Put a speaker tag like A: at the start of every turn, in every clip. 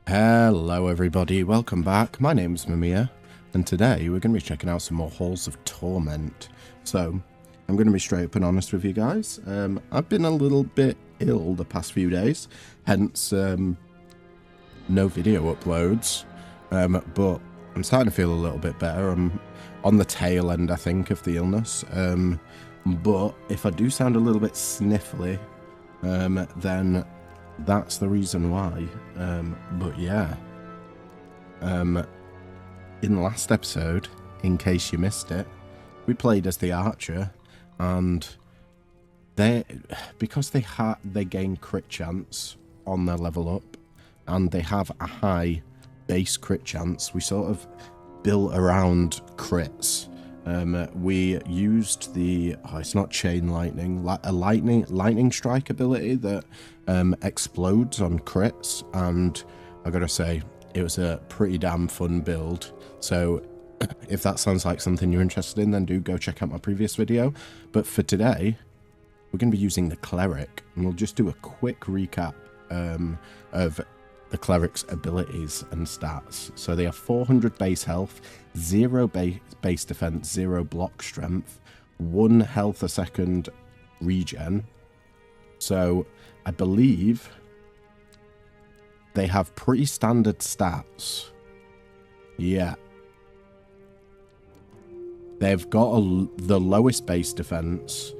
A: Hello everybody, welcome back. My name's Mamiya, and today we're going to be checking out some more Halls of Torment. So, I'm going to be straight up and honest with you guys. I've been a little bit ill the past few days, hence no video uploads, but I'm starting to feel a little bit better. I'm on the tail end, I think, of the illness, but if I do sound a little bit sniffly, then that's the reason why. But yeah, in the last episode, in case you missed it, we played as the archer, and because they gain crit chance on their level up, and they have a high base crit chance, we sort of built around crits. We used the it's not chain lightning, a lightning strike ability that explodes on crits, and I gotta say it was a pretty damn fun build. So if that sounds like something you're interested in, then do go check out my previous video. But for today, we're gonna be using the cleric, and we'll just do a quick recap of the cleric's abilities and stats. So they have 400 base health, 0 base defense, 0 block strength, 1 health a second regen. So I believe they have pretty standard stats. Yeah. They've got the lowest base defense,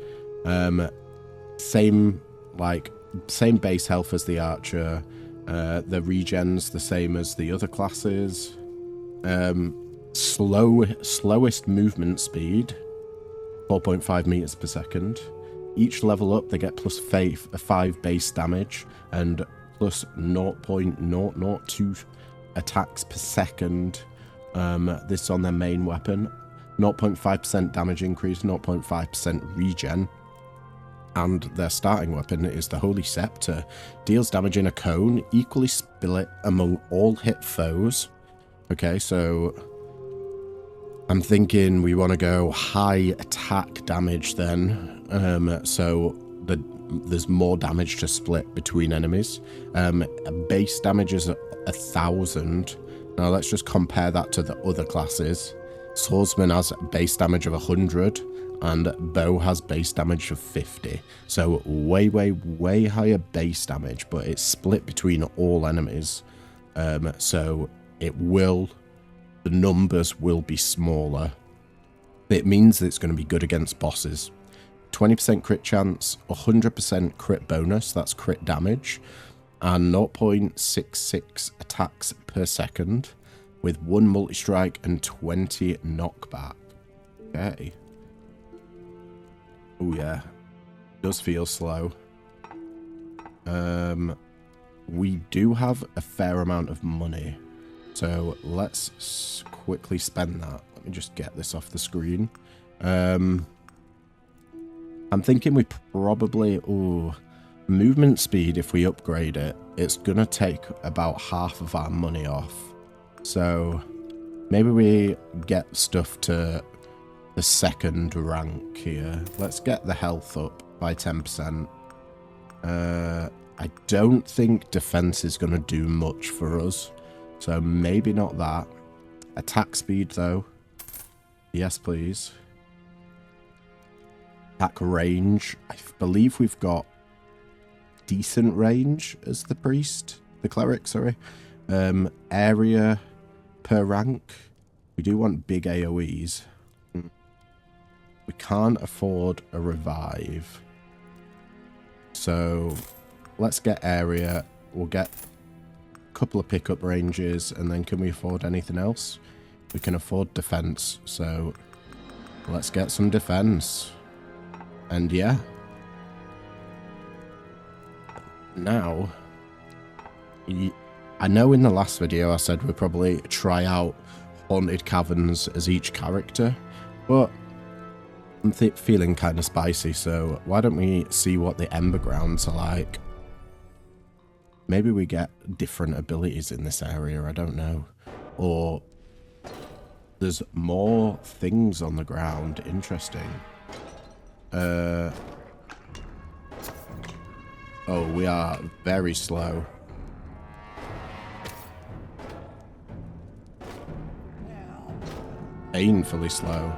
A: same base health as the archer. The regen's the same as the other classes. Slowest movement speed, 4.5 meters per second. Each level up, they get plus 5 base damage and plus 0.002 attacks per second. This is on their main weapon. 0.5% damage increase, 0.5% regen. And their starting weapon is the Holy Scepter. Deals damage in a cone, equally split among all hit foes. Okay, so I'm thinking we want to go high attack damage then. So there's more damage to split between enemies. Base damage is 1,000. Now let's just compare that to the other classes. Swordsman has base damage of 100. And bow has base damage of 50, so way higher base damage, but it's split between all enemies, so the numbers will be smaller. It means that it's going to be good against bosses. 20% crit chance, 100% crit bonus, that's crit damage, and 0.66 attacks per second, with 1 multi-strike and 20 knockback. Okay. Oh yeah, does feel slow. We do have a fair amount of money, so let's quickly spend that. Let me just get this off the screen. I'm thinking we probably, movement speed, if we upgrade it, it's gonna take about half of our money off. So maybe we get stuff to the second rank here. Let's get the health up by 10%. I don't think defense is going to do much for us, so maybe not that. Attack speed though, yes please. Attack range, I believe we've got decent range as the cleric, sorry. Area per rank, we do want big AoEs. We can't afford a revive. So let's get area. We'll get a couple of pickup ranges, and then can we afford anything else? We can afford defense. So let's get some defense. And yeah. Now, I know in the last video I said we'd probably try out Haunted Caverns as each character, but I'm feeling kind of spicy, so why don't we see what the Ember Grounds are like? Maybe we get different abilities in this area, I don't know. Or there's more things on the ground. Interesting. Oh, we are very slow. painfully slow.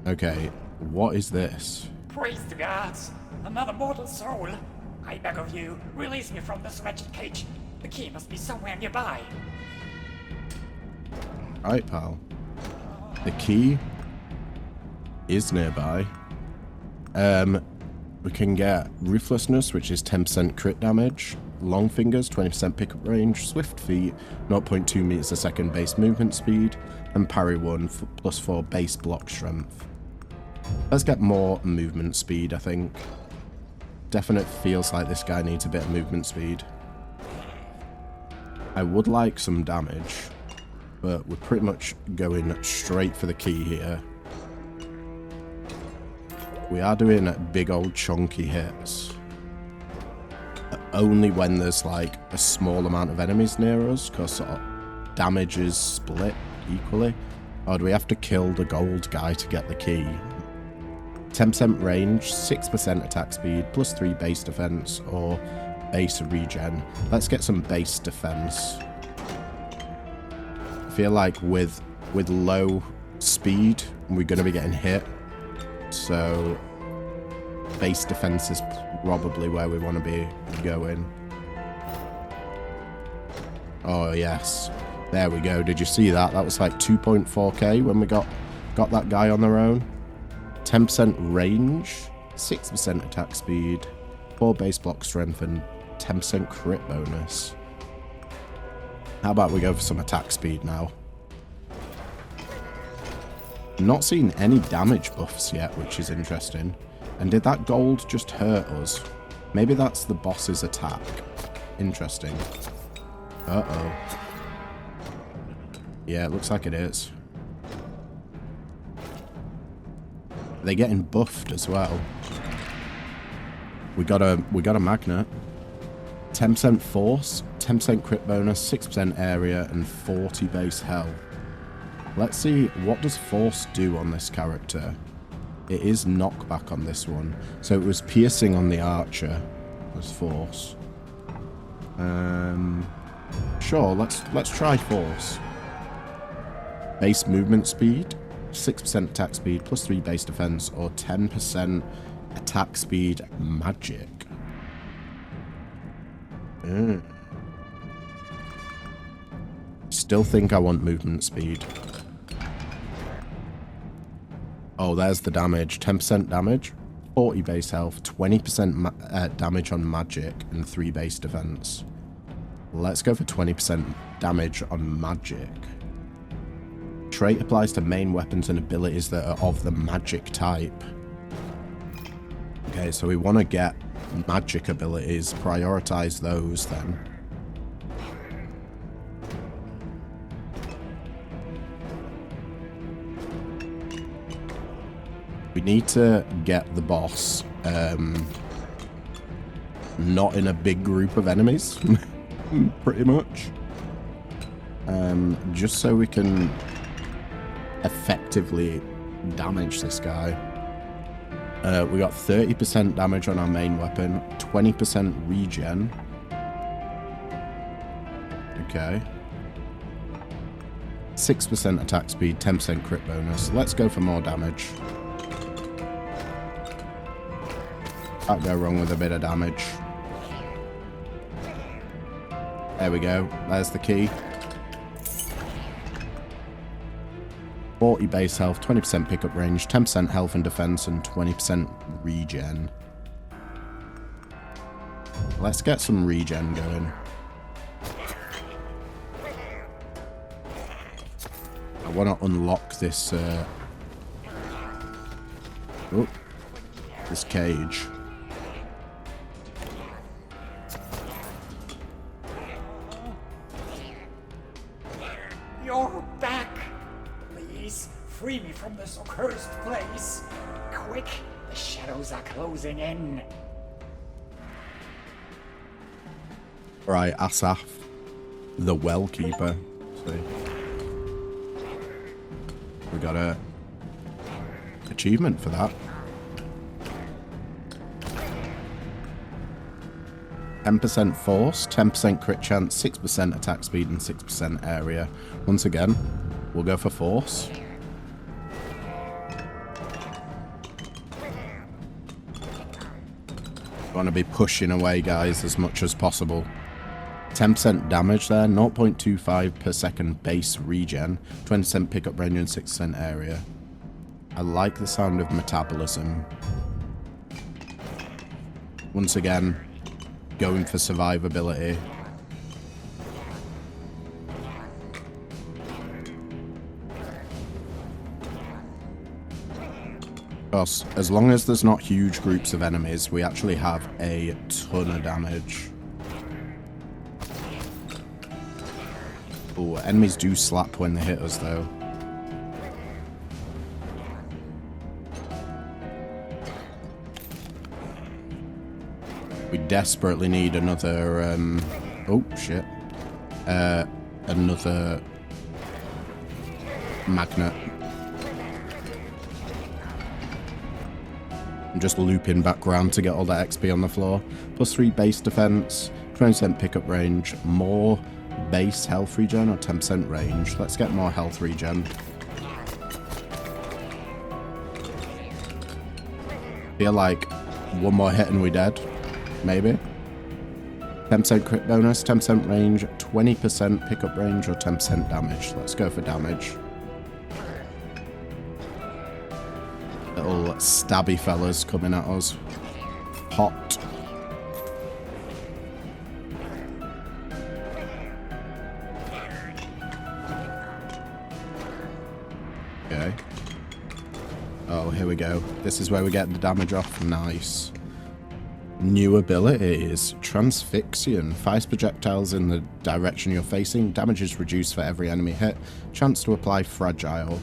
A: Okay, what is this?
B: Praise the gods! Another mortal soul! I beg of you, release me from this wretched cage. The key must be somewhere nearby.
A: Right, pal. The key is nearby. We can get Ruthlessness, which is 10% crit damage. Long Fingers, 20% pickup range. Swift Feet, 0.2 meters a second base movement speed. And Parry 1, plus 4 base block strength. Let's get more movement speed, I think. Definite feels like this guy needs a bit of movement speed. I would like some damage, but we're pretty much going straight for the key here. We are doing big old chunky hits. Only when there's like a small amount of enemies near us, because damage is split equally. Or do we have to kill the gold guy to get the key? 10% range, 6% attack speed, plus 3 base defense, or base regen. Let's get some base defense. I feel like with low speed, we're going to be getting hit. So base defense is probably where we want to be going. Oh yes, there we go. Did you see that? That was like 2.4k when we got that guy on their own. 10% range, 6% attack speed, 4 base block strength, and 10% crit bonus. How about we go for some attack speed now? Not seen any damage buffs yet, which is interesting. And did that gold just hurt us? Maybe that's the boss's attack. Interesting. Uh-oh. Yeah, it looks like it is. They're getting buffed as well. We got a magnet. 10% force, 10% crit bonus, 6% area, and 40 base health. Let's see, what does force do on this character? It is knockback on this one. So it was piercing on the archer as force. Sure, let's try force. Base movement speed, 6% attack speed, plus 3 base defense, or 10% attack speed magic. Still think I want movement speed. Oh, there's the damage. 10% damage, 40 base health, 20% damage on magic, and 3 base defense. Let's go for 20% damage on magic. Trait applies to main weapons and abilities that are of the magic type. Okay, so we want to get magic abilities, prioritize those then. We need to get the boss not in a big group of enemies, pretty much. Just so we can effectively damage this guy. We got 30% damage on our main weapon, 20% regen. Okay. 6% attack speed, 10% crit bonus. Let's go for more damage. Can't go wrong with a bit of damage. There we go. There's the key. 40 base health, 20% pickup range, 10% health and defense, and 20% regen. Let's get some regen going. I want to unlock this this cage.
B: You're back! Please, free me from this accursed place! Quick, the shadows are closing in.
A: Right, Asaf, the well keeper. See. We got a achievement for that. 10% force, 10% crit chance, 6% attack speed, and 6% area. Once again, we'll go for force. Want to be pushing away, guys, as much as possible. 10% damage there, 0.25 per second base regen, 20% pickup range and 6% area. I like the sound of metabolism. Once again, going for survivability. Because as long as there's not huge groups of enemies, we actually have a ton of damage. Oh, enemies do slap when they hit us, though. We desperately need another, oh, shit. Another magnet. I'm just looping back round to get all that XP on the floor. +3 base defense, 20% pickup range, more base health regen or 10% range. Let's get more health regen. Feel like one more hit and we're dead. Maybe. 10% crit bonus, 10% range, 20% pickup range or 10% damage. Let's go for damage. Little stabby fellas coming at us. Hot. Okay. Oh, here we go. This is where we get the damage off. Nice. New abilities. Transfixion. Fires projectiles in the direction you're facing. Damage is reduced for every enemy hit. Chance to apply fragile.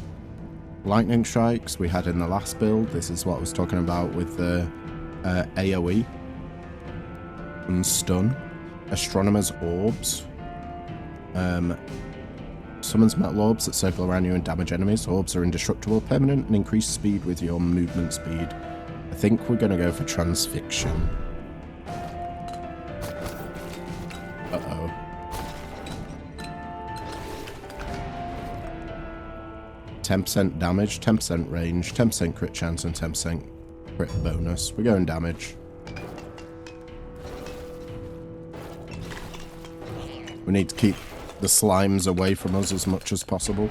A: Lightning strikes we had in the last build. This is what I was talking about with the AoE. And stun. Astronomer's orbs. Summons metal orbs that circle around you and damage enemies. Orbs are indestructible, permanent, and increase speed with your movement speed. I think we're going to go for Transfixion. Uh-oh. %10 damage, 10% range, 10% crit chance, and 10% crit bonus. We're going damage. We need to keep the slimes away from us as much as possible.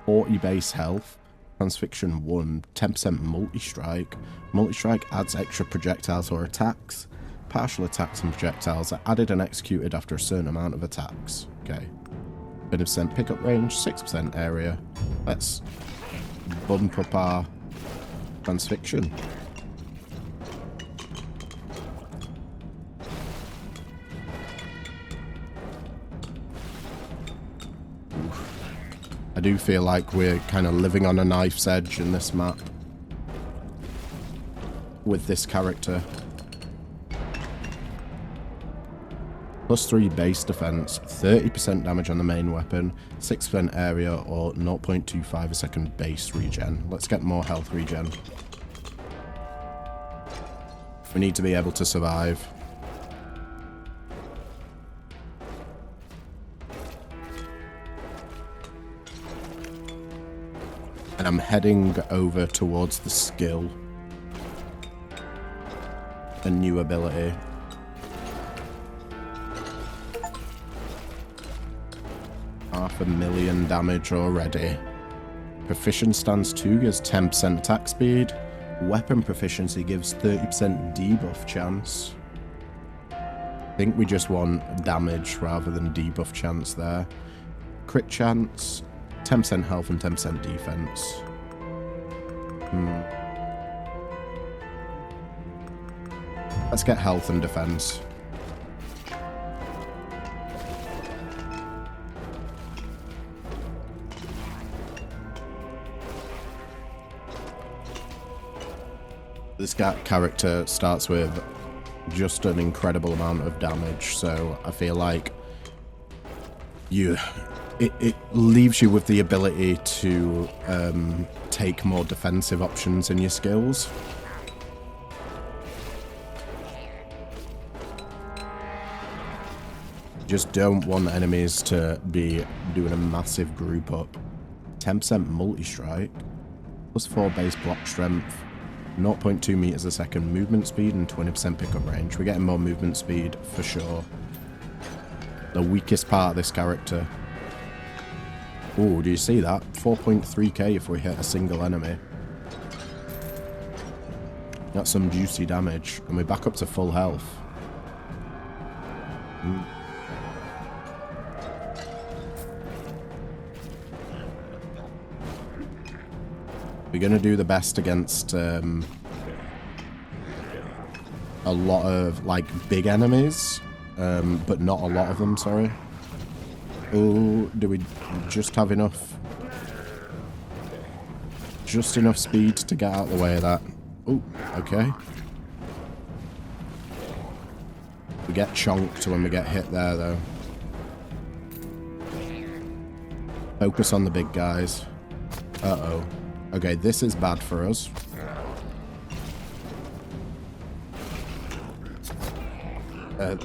A: 40 base health. Transfixion 1, 10% multi-strike. Multi-strike adds extra projectiles or attacks. Partial attacks and projectiles are added and executed after a certain amount of attacks. Okay. 20% pickup range, 6% area. Let's bump up our Transfixion. I do feel like we're kind of living on a knife's edge in this map with this character. +3 base defense, 30% damage on the main weapon, 6% area or 0.25 a second base regen. Let's get more health regen. We need to be able to survive. And I'm heading over towards the skill. A new ability. $500,000 damage already. Proficient stance 2 gives 10% attack speed. Weapon proficiency gives 30% debuff chance. I think we just want damage rather than debuff chance there. Crit chance. 10% health and 10% defense. Let's get health and defense. This character starts with just an incredible amount of damage, so I feel like it leaves you with the ability to take more defensive options in your skills. Just don't want enemies to be doing a massive group up. 10% multi-strike, +4 base block strength, 0.2 meters a second movement speed and 20% pickup range. We're getting more movement speed for sure. The weakest part of this character. Oh, do you see that? 4.3k if we hit a single enemy. That's some juicy damage. And we're back up to full health. We're going to do the best against a lot of, like, big enemies. But not a lot of them, sorry. Oh, do we just have enough? Just enough speed to get out of the way of that. Oh, okay. We get chonked when we get hit there, though. Focus on the big guys. Uh-oh. Okay, this is bad for us.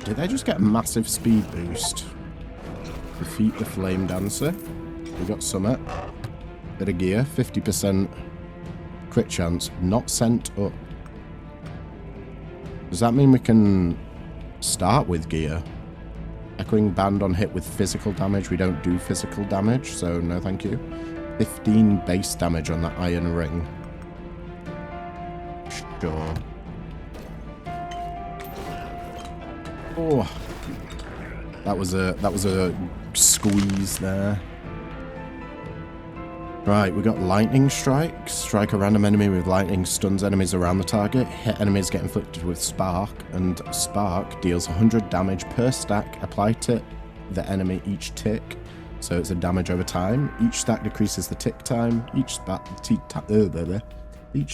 A: Did I just get a massive speed boost? Defeat the Flame Dancer. We got summit. Bit of gear. 50% crit chance. Not sent up. Does that mean we can start with gear? Echoing band on hit with physical damage. We don't do physical damage, so no thank you. 15 base damage on that iron ring. Sure. Oh, that was a squeeze there. Right, we got lightning strike. Strike a random enemy with lightning, stuns enemies around the target. Hit enemies get inflicted with spark, and spark deals 100 damage per stack applied to the enemy each tick. So it's a damage over time. Each stack decreases the tick time. Each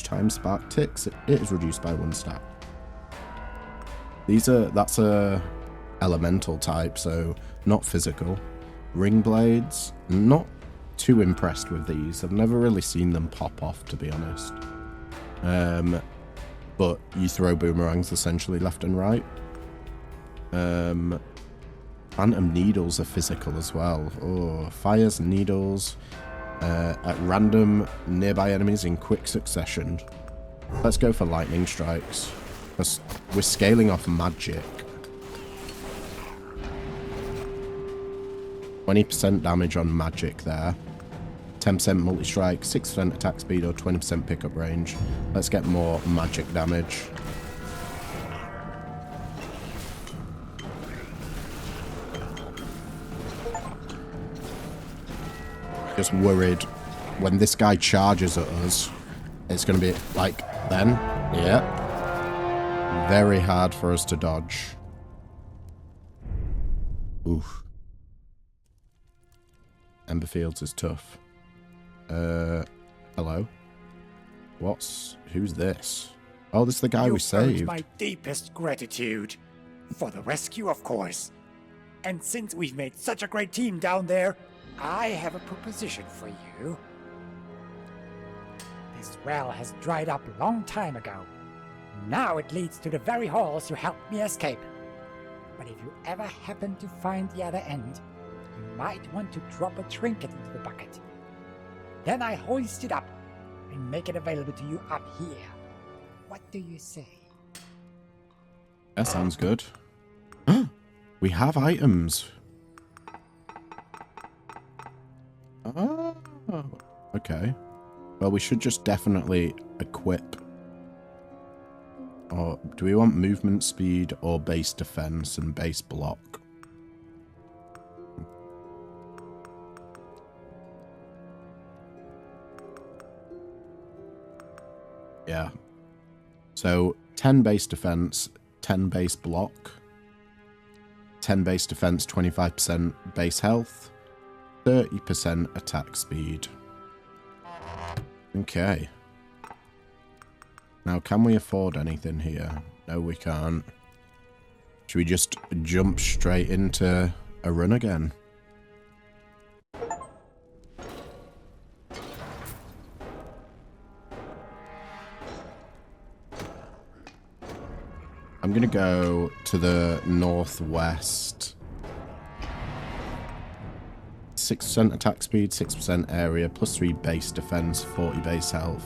A: time spark ticks, it is reduced by 1 stack. That's a elemental type, so not physical. Ring blades, not too impressed with these. I've never really seen them pop off, to be honest. But you throw boomerangs essentially left and right. Phantom needles are physical as well. Oh, fires needles at random nearby enemies in quick succession. Let's go for lightning strikes. We're scaling off magic. 20% damage on magic there. 10% multi-strike, 6% attack speed or 20% pickup range. Let's get more magic damage. Just worried when this guy charges at us, it's going to be like then. Yeah. Very hard for us to dodge. Oof. Ember Fields is tough. Hello? Who's this? Oh, this is the guy we saved.
B: My deepest gratitude. For the rescue, of course. And since we've made such a great team down there, I have a proposition for you. This well has dried up a long time ago. Now it leads to the very halls you helped me escape. But if you ever happen to find the other end, you might want to drop a trinket into the bucket. Then I hoist it up and make it available to you up here. What do you say?
A: That sounds good. We have items. Oh, okay. Well, we should just definitely equip. Or do we want movement speed or base defense and base block? Yeah. So 10 base defense, 10 base block, 10 base defense, 25% base health, 30% attack speed. Okay. Now, can we afford anything here? No, we can't. Should we just jump straight into a run again? I'm gonna go to the northwest. 6% attack speed, 6% area, plus 3 base defense, 40 base health.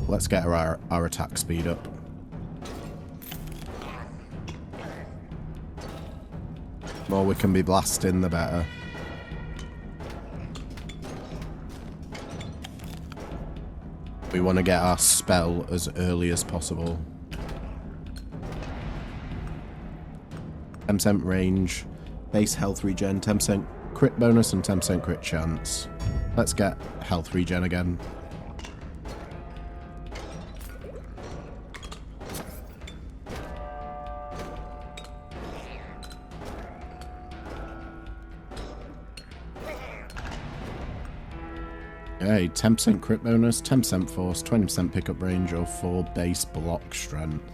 A: let's get our attack speed up. The more we can be blasting, the better. We want to get our spell as early as possible. 10% range, base health regen, 10% crit bonus and 10% crit chance. Let's get health regen again. Okay, 10% crit bonus, 10% force, 20% pickup range, or 4 base block strength.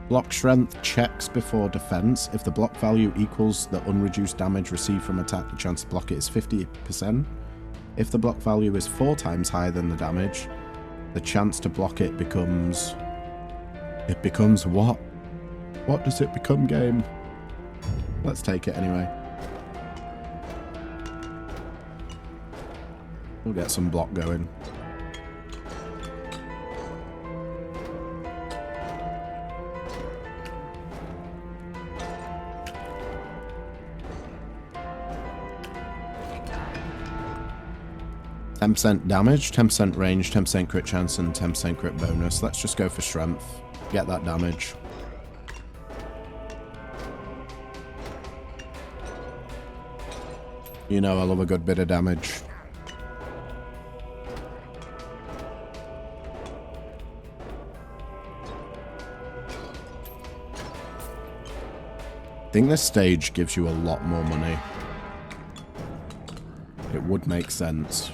A: Block strength checks before defense. If the block value equals the unreduced damage received from attack, the chance to block it is 50%. If the block value is 4 times higher than the damage, the chance to block it becomes... It becomes what? What does it become, game? Let's take it anyway. We'll get some block going. %10 damage, 10% range, 10% crit chance, and 10% crit bonus. Let's just go for strength. Get that damage. You know I love a good bit of damage. I think this stage gives you a lot more money. It would make sense.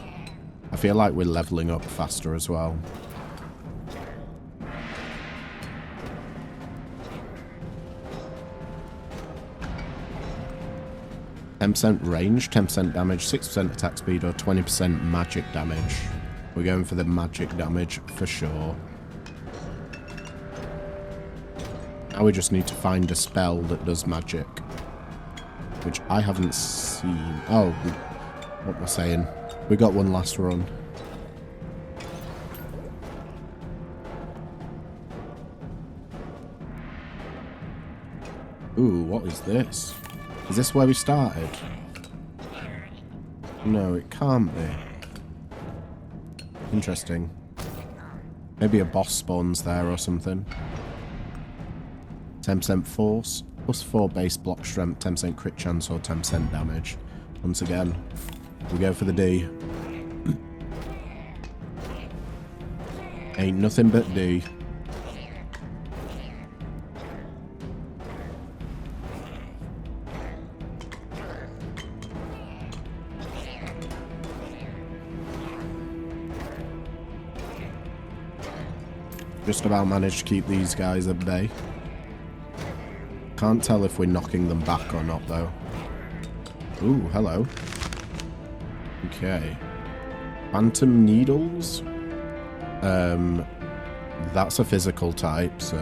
A: I feel like we're leveling up faster as well. %10 range, 10% damage, 6% attack speed, or 20% magic damage. We're going for the magic damage for sure. Now we just need to find a spell that does magic. Which I haven't seen. Oh, what am I saying? We got one last run. Ooh, what is this? Is this where we started? No, it can't be. Interesting. Maybe a boss spawns there or something. 10% force, plus 4 base block strength, 10% crit chance, or 10% damage. Once again, we go for the D. Ain't nothing but D. Just about managed to keep these guys at bay. Can't tell if we're knocking them back or not, though. Ooh, hello. Okay. Phantom Needles? That's a physical type, so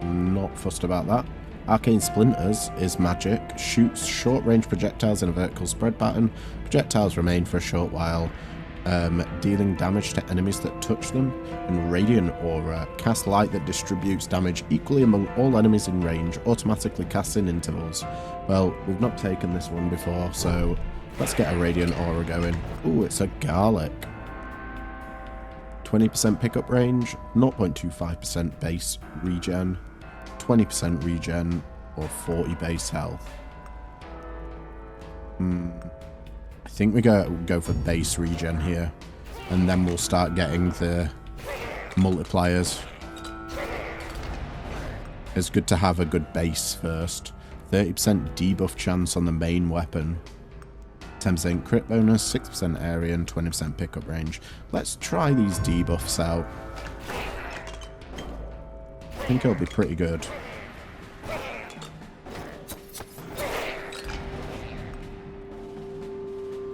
A: not fussed about that. Arcane Splinters is magic. Shoots short-range projectiles in a vertical spread pattern. Projectiles remain for a short while, dealing damage to enemies that touch them. And Radiant Aura. Cast light that distributes damage equally among all enemies in range, automatically cast in intervals. Well, we've not taken this one before, so let's get a Radiant Aura going. Ooh, it's a garlic. 20% pickup range, 0.25% base regen, 20% regen, or 40 base health. I think we go for base regen here, and then we'll start getting the multipliers. It's good to have a good base first. 30% debuff chance on the main weapon. 10% crit bonus, 6% area, and 20% pickup range. Let's try these debuffs out. I think it'll be pretty good.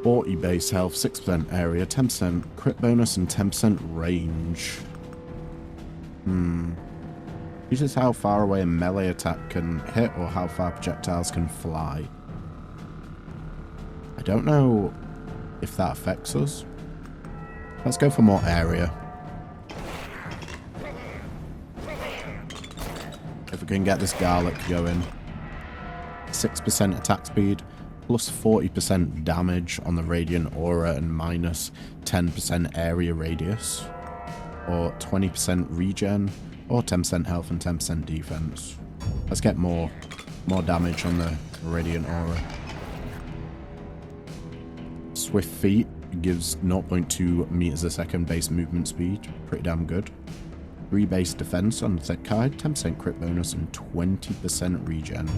A: $40 base health, 6% area, 10% crit bonus, and 10% range. Uses how far away a melee attack can hit or how far projectiles can fly. I don't know if that affects us. Let's go for more area. we can get this garlic going. 6% attack speed, plus 40% damage on the radiant aura and minus 10% area radius. Or 20% regen, or 10% health and 10% defense. Let's get more damage on the radiant aura. Swift feet gives 0.2 meters a second base movement speed, pretty damn good. 3 base defense on the Zekai, 10% crit bonus and 20% regen.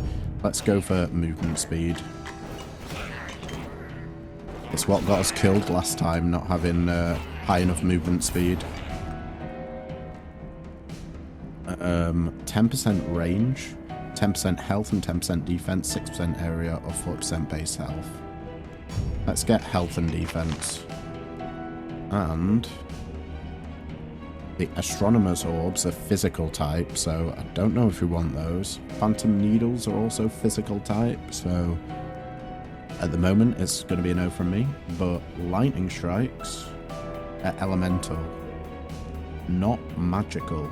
A: Let's go for movement speed. It's what got us killed last time, not having high enough movement speed. 10% range, 10% health and 10% defense, 6% area or 4% base health. Let's get health and defense. And the Astronomer's Orbs are physical type, so I don't know if we want those. Phantom Needles are also physical type, so at the moment it's going to be a no from me. But Lightning Strikes are elemental, not magical.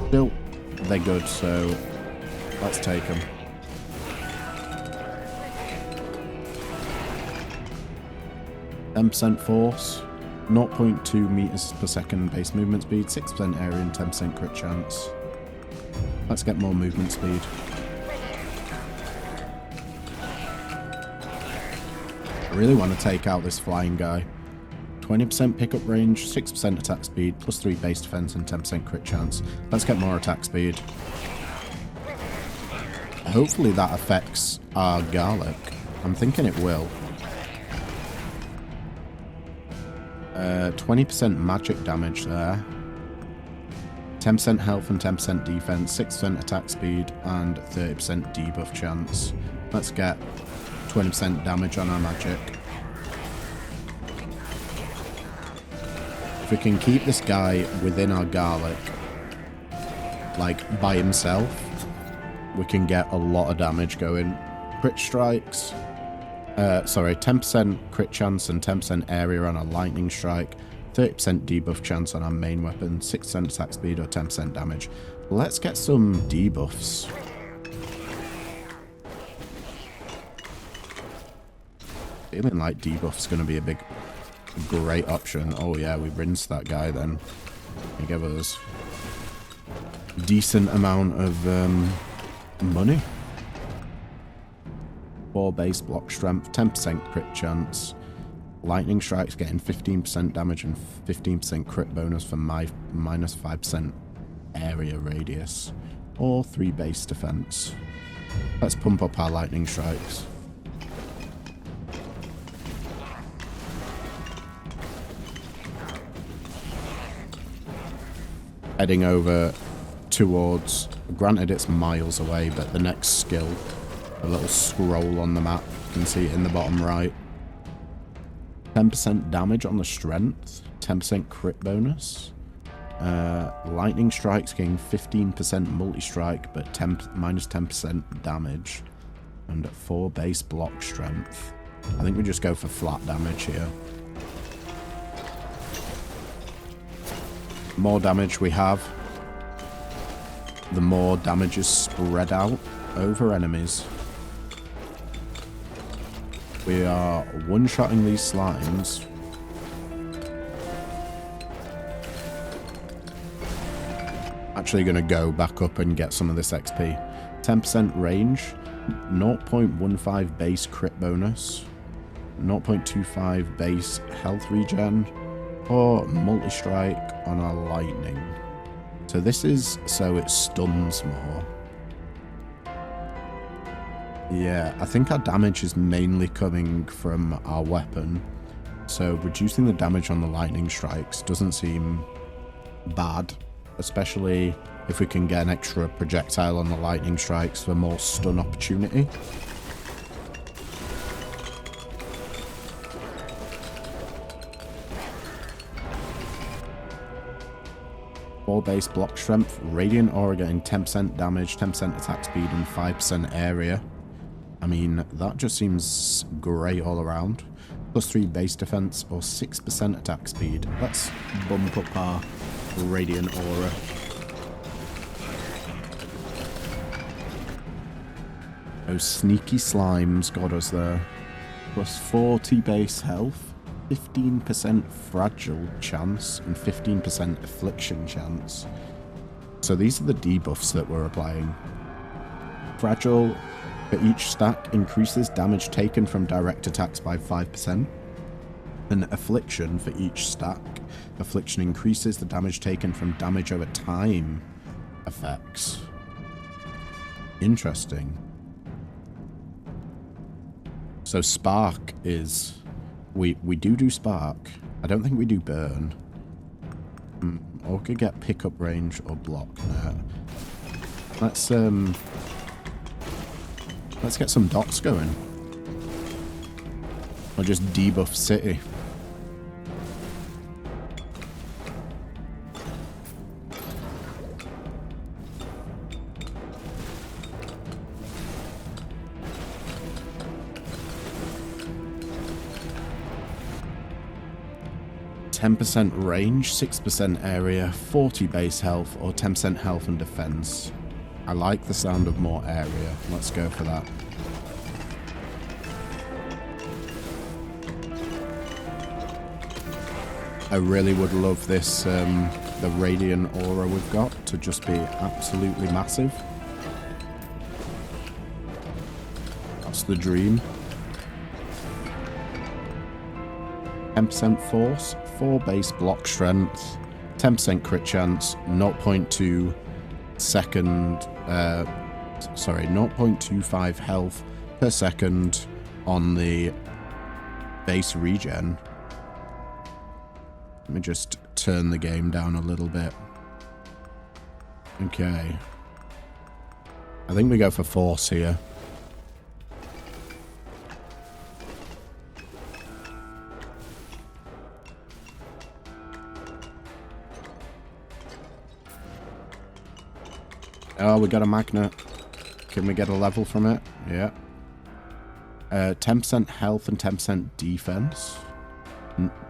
A: Still, they're good, so let's take them. %% force, 0.2 meters per second base movement speed, 6% area and 10% crit chance. Let's get more movement speed. I really want to take out this flying guy. 20% pickup range, 6% attack speed, plus 3 base defense and 10% crit chance. Let's get more attack speed. Hopefully that affects our garlic. I'm thinking it will. 20% magic damage there. 10% health and 10% defense, 6% attack speed, and 30% debuff chance. Let's get 20% damage on our magic. If we can keep this guy within our garlic, like by himself, we can get a lot of damage going. Crit strikes. 10% crit chance and 10% area on a lightning strike, 30% debuff chance on our main weapon, 6% attack speed or 10% damage. Let's get some debuffs. Feeling like debuff's going to be a great option. Oh yeah, we rinsed that guy then. He gave us a decent amount of money. 4 base block strength, 10% crit chance. Lightning strikes getting 15% damage and 15% crit bonus for minus 5% area radius. Or 3 base defense. Let's pump up our lightning strikes. Heading over towards, granted it's miles away, but the next skill, a little scroll on the map, you can see it in the bottom right. 10% damage on the strength, 10% crit bonus. Lightning strikes gain 15% multi-strike, but minus 10% damage. And 4 base block strength. I think we just go for flat damage here. The more damage we have, the more damage is spread out over enemies. We are one-shotting these slimes. Actually going to go back up and get some of this XP. 10% range, 0.15 base crit bonus, 0.25 base health regen, or multi-strike on our lightning. So this is so it stuns more. Yeah, I think our damage is mainly coming from our weapon. So reducing the damage on the lightning strikes doesn't seem bad. Especially if we can get an extra projectile on the lightning strikes for more stun opportunity. All base block strength, radiant aura getting 10% damage, 10% attack speed and 5% area. I mean, that just seems great all around. Plus 3 base defense or 6% attack speed. Let's bump up our radiant aura. Those sneaky slimes got us there. Plus 40 base health, 15% fragile chance, and 15% affliction chance. So these are the debuffs that we're applying. Fragile for each stack increases damage taken from direct attacks by 5%. And affliction for each stack. Affliction increases the damage taken from damage over time effects. Interesting. So spark is... We do spark. I don't think we do burn. Or we could get pickup range or block. Let's get some dots going. Or just debuff city. %10 range, 6% area, 40 base health, or 10% health and defense. I like the sound of more area. Let's go for that. I really would love this, the radiant aura we've got to just be absolutely massive. That's the dream. 10% force, 4 base block strength, 10% crit chance, 0.2 second, 0.25 health per second on the base regen. Let me just turn the game down a little bit. Okay. I think we go for force here. Oh, we got a magnet. Can we get a level from it? Yeah. 10% health and 10% defense.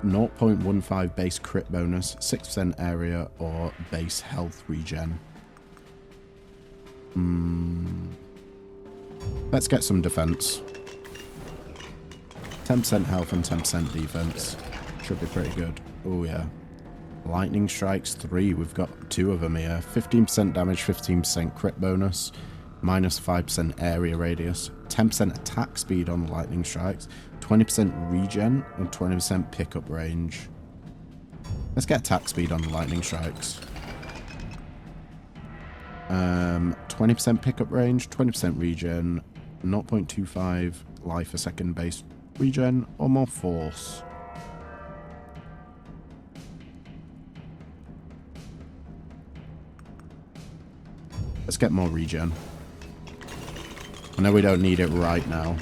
A: 0.15 base crit bonus, 6% area or base health regen. Let's get some defense. 10% health and 10% defense. Should be pretty good. Oh yeah. Lightning strikes 3. We've got 2 of them here. 15% damage, 15% crit bonus, minus 5% area radius, 10% attack speed on the lightning strikes, 20% regen, and 20% pickup range. Let's get attack speed on the lightning strikes. 20% pickup range, 20% regen, 0.25 life a second base regen, or more force. Let's get more regen. I know we don't need it right now.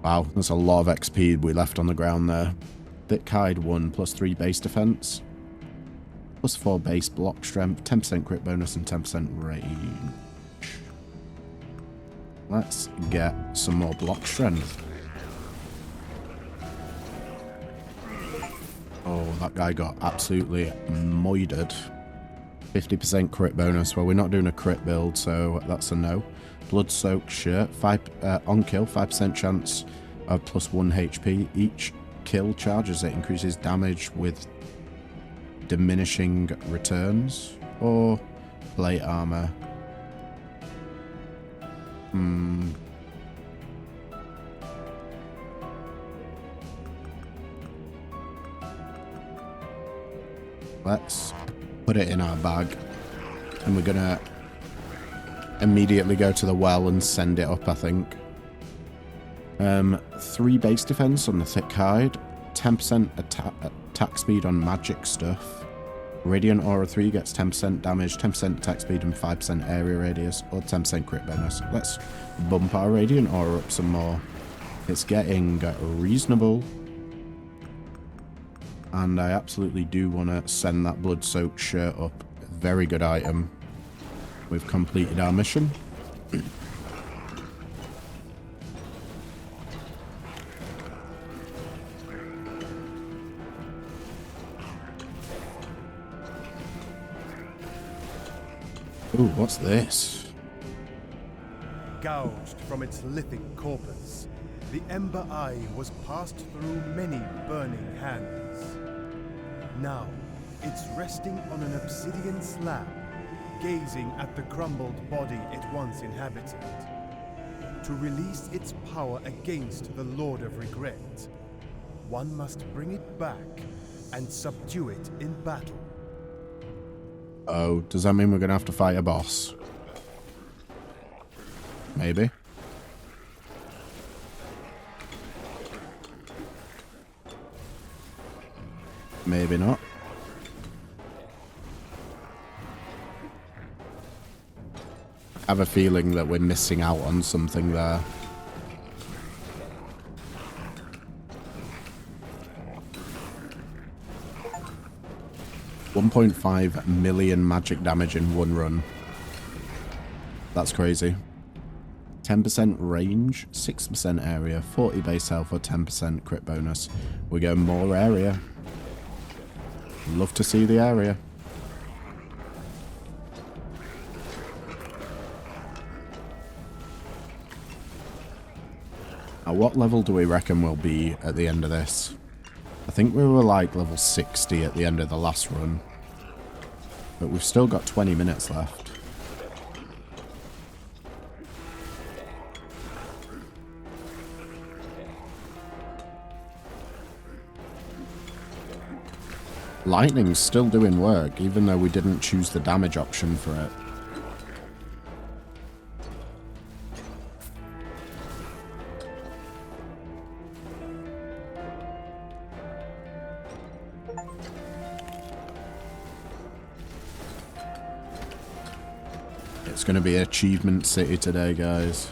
A: Wow, that's a lot of XP we left on the ground there. Thick hide 1, plus 3 base defense. Plus 4 base block strength, 10% crit bonus, and 10% range. Let's get some more block strength. Oh, that guy got absolutely moided. 50% crit bonus. Well, we're not doing a crit build, so that's a no. Blood-soaked shirt. On kill, 5% chance of plus 1 HP. Each kill charges it. Increases damage with diminishing returns. Or plate armor. Let's put it in our bag, and we're gonna immediately go to the well and send it up, I think. 3 base defense on the thick hide, 10% attack speed on magic stuff. Radiant Aura 3 gets 10% damage, 10% attack speed, and 5% area radius, or 10% crit bonus. Let's bump our Radiant Aura up some more. It's getting reasonable. And I absolutely do want to send that blood-soaked shirt up. Very good item. We've completed our mission. Ooh, what's this?
C: gouged from its lithic corpus, the Ember Eye was passed through many burning hands. Now, it's resting on an obsidian slab, gazing at the crumbled body it once inhabited. To release its power against the Lord of Regret, one must bring it back and subdue it in battle.
A: Oh, does that mean we're gonna have to fight a boss? Maybe. Maybe not. I have a feeling that we're missing out on something there. $1.5 million magic damage in one run. That's crazy. 10% range, 6% area, 40 base health or 10% crit bonus. We go more area. Love to see the area. Now, what level do we reckon we'll be at the end of this? I think we were like level 60 at the end of the last run. But we've still got 20 minutes left. Lightning's still doing work, even though we didn't choose the damage option for it. It's going to be Achievement City today, guys.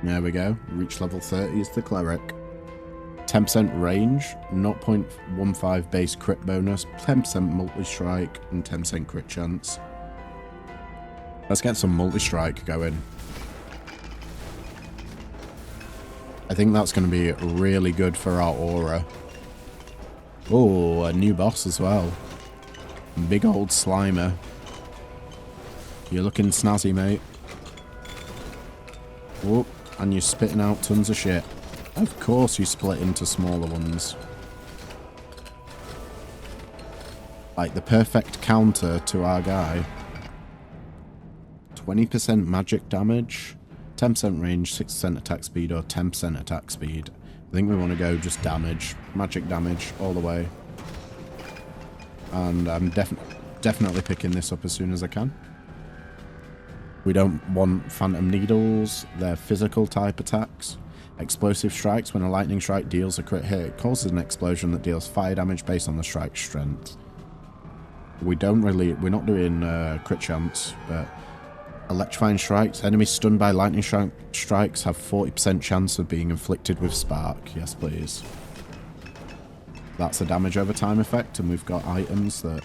A: There we go. Reach level 30 is the Cleric. 10% range, 0.15 base crit bonus, 10% multi-strike, and 10% crit chance. Let's get some multi-strike going. I think that's going to be really good for our aura. Oh, a new boss as well. Big old Slimer. You're looking snazzy, mate. Oh, and you're spitting out tons of shit. Of course you split into smaller ones. Like the perfect counter to our guy. 20% magic damage, 10% range, 6% attack speed, or 10% attack speed. I think we want to go just damage. Magic damage all the way. And I'm definitely picking this up as soon as I can. We don't want Phantom Needles. They're physical type attacks. Explosive strikes. When a lightning strike deals a crit hit, it causes an explosion that deals fire damage based on the strike's strength. We're not doing crit chance, but electrifying strikes. Enemies stunned by lightning strikes have 40% chance of being inflicted with spark. Yes, please. That's a damage over time effect, and we've got items that...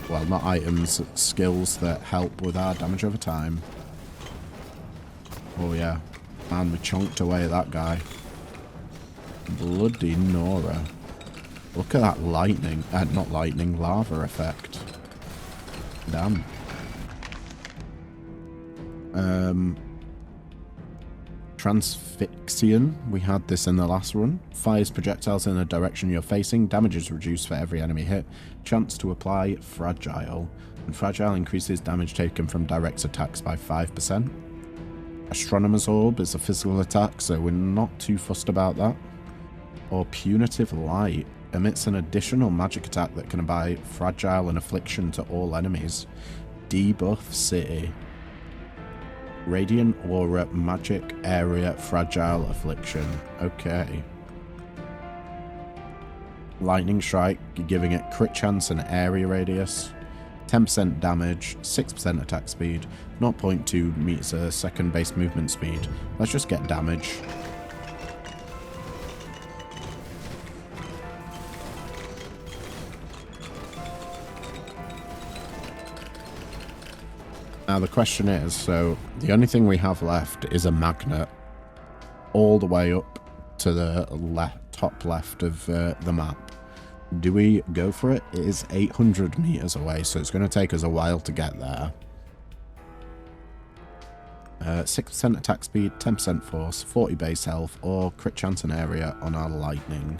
A: Well, not items, skills that help with our damage over time. Oh yeah. Man, we chonked away at that guy. Bloody Nora. Look at that lightning. Not lightning, lava effect. Damn. Transfixion. We had this in the last run. Fires projectiles in the direction you're facing. Damage is reduced for every enemy hit. Chance to apply Fragile. And Fragile increases damage taken from direct attacks by 5%. Astronomer's Orb is a physical attack, so we're not too fussed about that. Or Punitive Light. Emits an additional magic attack that can apply Fragile and Affliction to all enemies. Debuff City. Radiant Aura, Magic Area, Fragile Affliction. Okay. Lightning Strike, giving it crit chance and area radius. 10% damage, 6% attack speed, 0.2 meters a second base movement speed. Let's just get damage. Now the question is, so the only thing we have left is a magnet all the way up to the top left of the map. Do we go for it? It is 800 meters away, so it's going to take us a while to get there. 6% attack speed, 10% force, 40 base health, or crit chance and area on our lightning.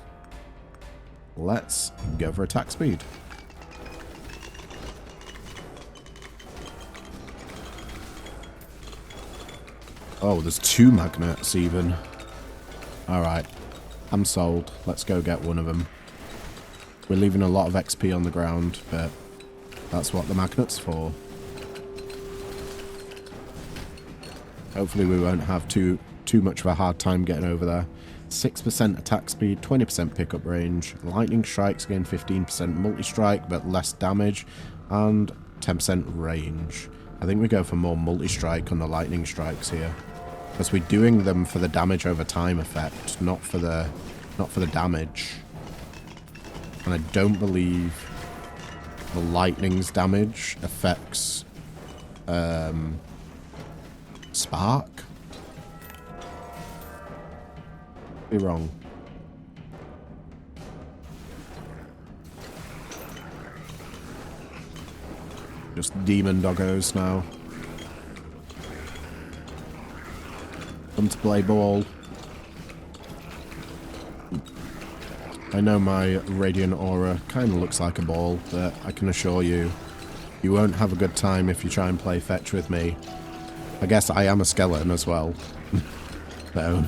A: Let's go for attack speed. Oh, there's 2 magnets even. Alright, I'm sold. Let's go get one of them. We're leaving a lot of XP on the ground, but that's what the magnet's for. Hopefully we won't have too much of a hard time getting over there. 6% attack speed, 20% pickup range. Lightning strikes gain 15% multi-strike, but less damage, and 10% range. I think we go for more multi-strike on the lightning strikes here, because we're doing them for the damage over time effect, not for the damage. And I don't believe the lightning's damage affects spark. Be wrong. Just demon doggos now. Come to play ball. I know my radiant aura kind of looks like a ball, but I can assure you, you won't have a good time if you try and play fetch with me. I guess I am a skeleton as well. So,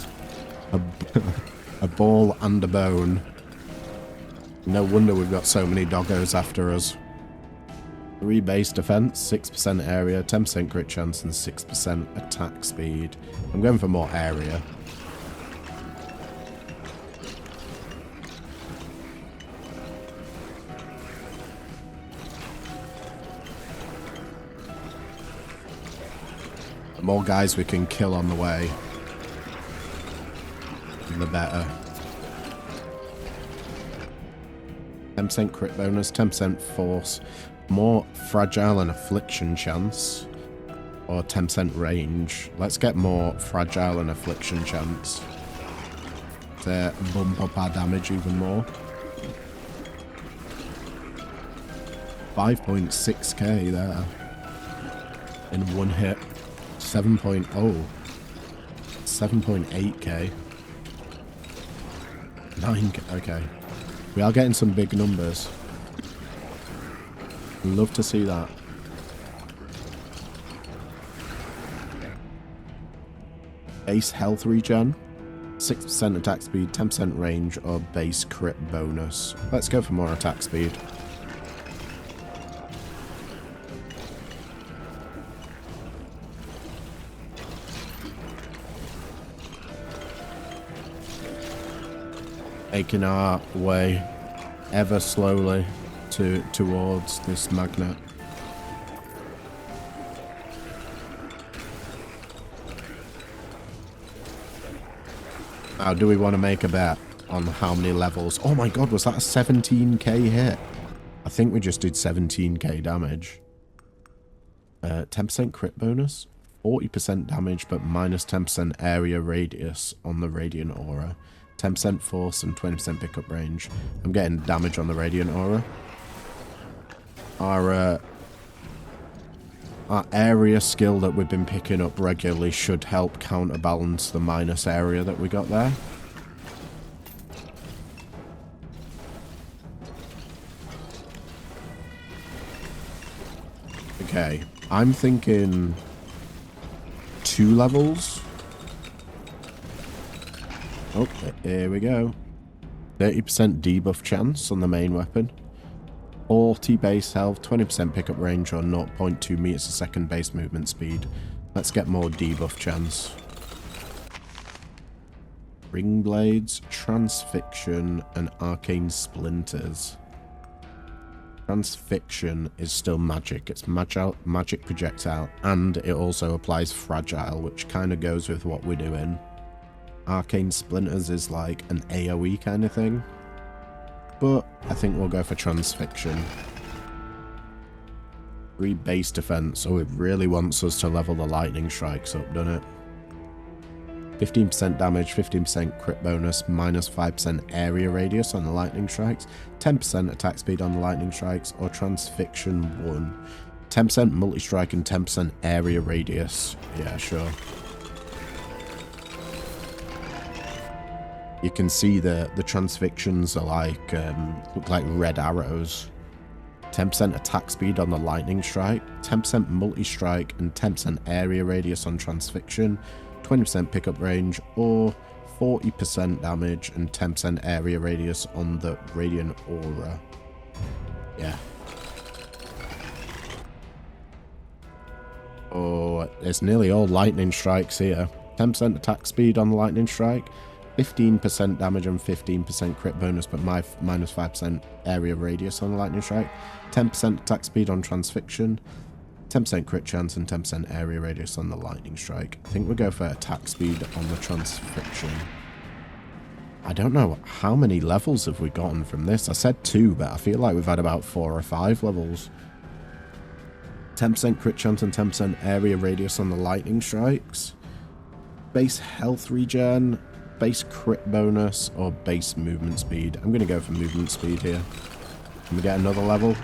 A: a ball and a bone. No wonder we've got so many doggos after us. 3 base defense, 6% area, 10% crit chance, and 6% attack speed. I'm going for more area. The more guys we can kill on the way, the better. 10% crit bonus, 10% force, more fragile and affliction chance, or 10% range. Let's get more fragile and affliction chance to bump up our damage even more. 5.6k there in one hit. 7.8k. 9k. Okay, we are getting some big numbers. Love to see that. Base health regen, 6% attack speed, 10% range, or base crit bonus. Let's go for more attack speed. Making our way ever slowly towards this magnet. Now, do we want to make a bet on how many levels? Oh my god, was that a 17k hit? I think we just did 17k damage. 10% crit bonus, 40% damage, but minus 10% area radius on the radiant aura. 10% force and 20% pickup range. I'm getting damage on the radiant aura. Our area skill that we've been picking up regularly should help counterbalance the minus area that we got there. Okay, I'm thinking 2 levels. Oh, here we go. 30% debuff chance on the main weapon. 40 base health, 20% pickup range, or 0.2 meters a second base movement speed. Let's get more debuff chance. Ring blades, transfixion, and arcane splinters. Transfixion is still magic. It's magic projectile, and it also applies fragile, which kind of goes with what we're doing. Arcane splinters is like an AoE kind of thing. But I think we'll go for transfixion. 3 base defense. So it really wants us to level the lightning strikes up, doesn't it? 15% damage, 15% crit bonus, minus 5% area radius on the lightning strikes, 10% attack speed on the lightning strikes, or transfixion 1. 10% multi-strike and 10% area radius. Yeah, sure. You can see the transfictions are like, look like red arrows. 10% attack speed on the lightning strike, 10% multi-strike and 10% area radius on transfixion, 20% pickup range, or 40% damage and 10% area radius on the radiant aura. Yeah. Oh, it's nearly all lightning strikes here. 10% attack speed on the lightning strike, 15% damage and 15% crit bonus, but minus 5% area radius on the lightning strike, 10% attack speed on transfixion, 10% crit chance and 10% area radius on the lightning strike. I think we'll go for attack speed on the transfixion. I don't know how many levels have we gotten from this. I said 2, but I feel like we've had about 4 or 5 levels. 10% crit chance and 10% area radius on the lightning strikes. Base health regen, base crit bonus, or base movement speed. I'm going to go for movement speed here. Can we get another level?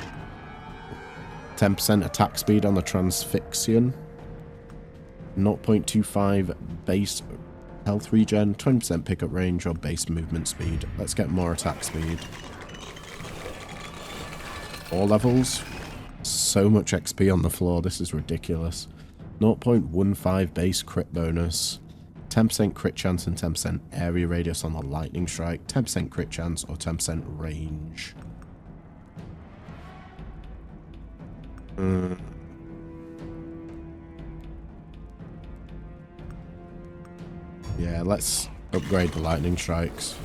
A: 10% attack speed on the transfixion. 0.25 base health regen, 20% pickup range, or base movement speed. Let's get more attack speed. 4 levels. So much XP on the floor, this is ridiculous. 0.15 base crit bonus, 10% crit chance and 10% area radius on the lightning strike, 10% crit chance or 10% range. Yeah, let's upgrade the lightning strikes.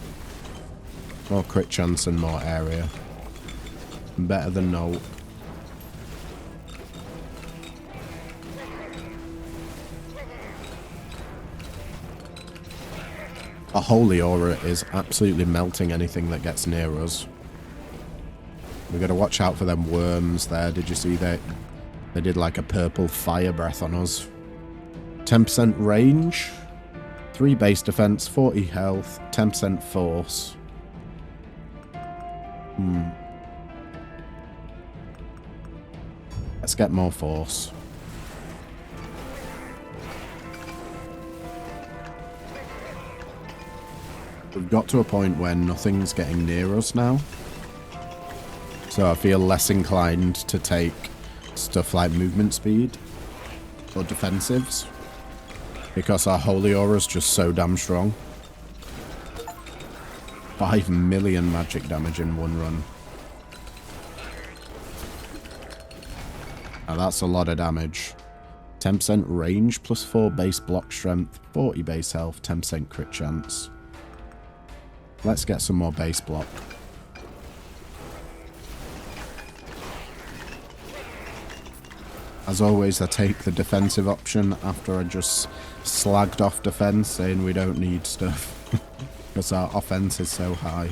A: More crit chance and more area. Better than no. A holy aura is absolutely melting anything that gets near us. We gotta watch out for them worms there. Did you see that? They did like a purple fire breath on us. 10% range, 3 base defense, 40 health, 10% force. Let's get more force. We've got to a point where nothing's getting near us now. So I feel less inclined to take stuff like movement speed or defensives, because our holy aura is just so damn strong. 5 million magic damage in one run. Now that's a lot of damage. 10% range plus 4 base block strength, 40 base health, 10% crit chance. Let's get some more base block. As always, I take the defensive option after I just slagged off defense, saying we don't need stuff because our offense is so high.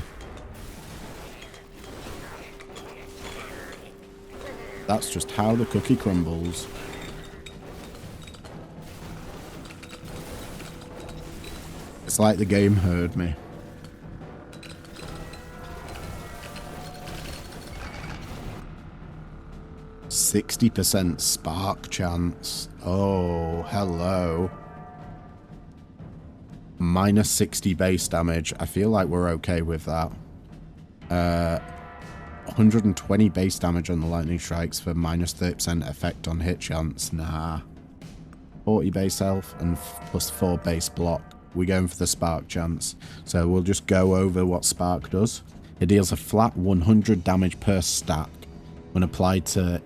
A: That's just how the cookie crumbles. It's like the game heard me. 60% spark chance. Oh, hello. Minus 60 base damage. I feel like we're okay with that. 120 base damage on the lightning strikes for minus 30% effect on hit chance. Nah. 40 base health and plus 4 base block. We're going for the spark chance. So we'll just go over what spark does. It deals a flat 100 damage per stack when applied to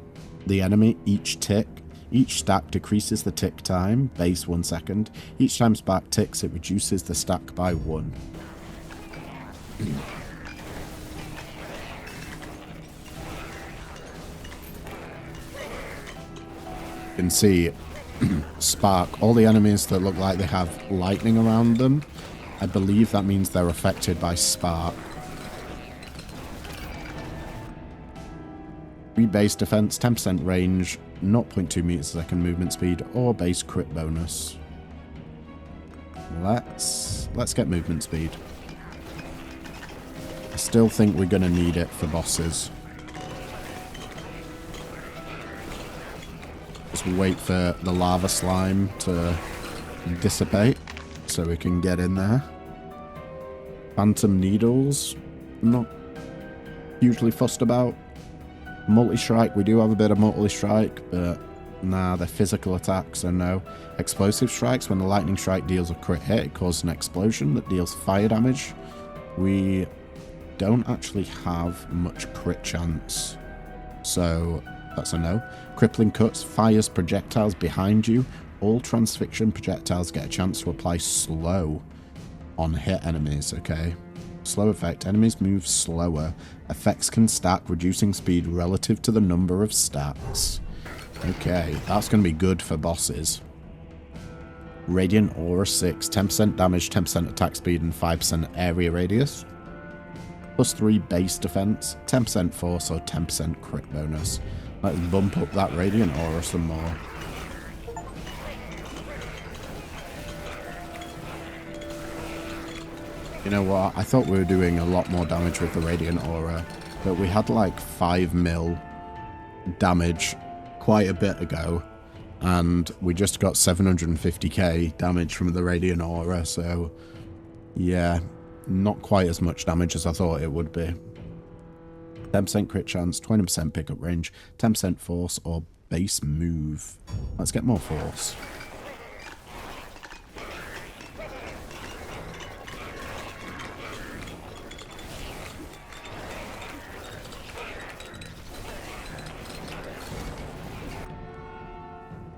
A: the enemy each tick. Each stack decreases the tick time, base 1 second. Each time spark ticks, it reduces the stack by 1. You can see spark. All the enemies that look like they have lightning around them, I believe that means they're affected by spark. 3 base defense, 10% range, 0.2 meters a second movement speed, or base crit bonus. Let's get movement speed. I still think we're going to need it for bosses. Let's wait for the lava slime to dissipate so we can get in there. Phantom needles, not hugely fussed about. Multi-strike, we do have a bit of multi-strike, but nah, they're physical attacks, so no. Explosive strikes, when the lightning strike deals a crit hit, it causes an explosion that deals fire damage. We don't actually have much crit chance, so that's a no. Crippling cuts, fires projectiles behind you. All transfixion projectiles get a chance to apply slow on hit enemies, okay? Slow effect, enemies move slower. Effects can stack, reducing speed relative to the number of stacks. Okay, that's going to be good for bosses. Radiant Aura 6, 10% damage, 10% attack speed, and 5% area radius. Plus 3 base defense, 10% force, or 10% crit bonus. Let's bump up that Radiant Aura some more. You know what, I thought we were doing a lot more damage with the Radiant Aura, but we had like 5 mil damage quite a bit ago, and we just got 750k damage from the Radiant Aura, so yeah, not quite as much damage as I thought it would be. 10% crit chance, 20% pickup range, 10% force, or base move. Let's get more force.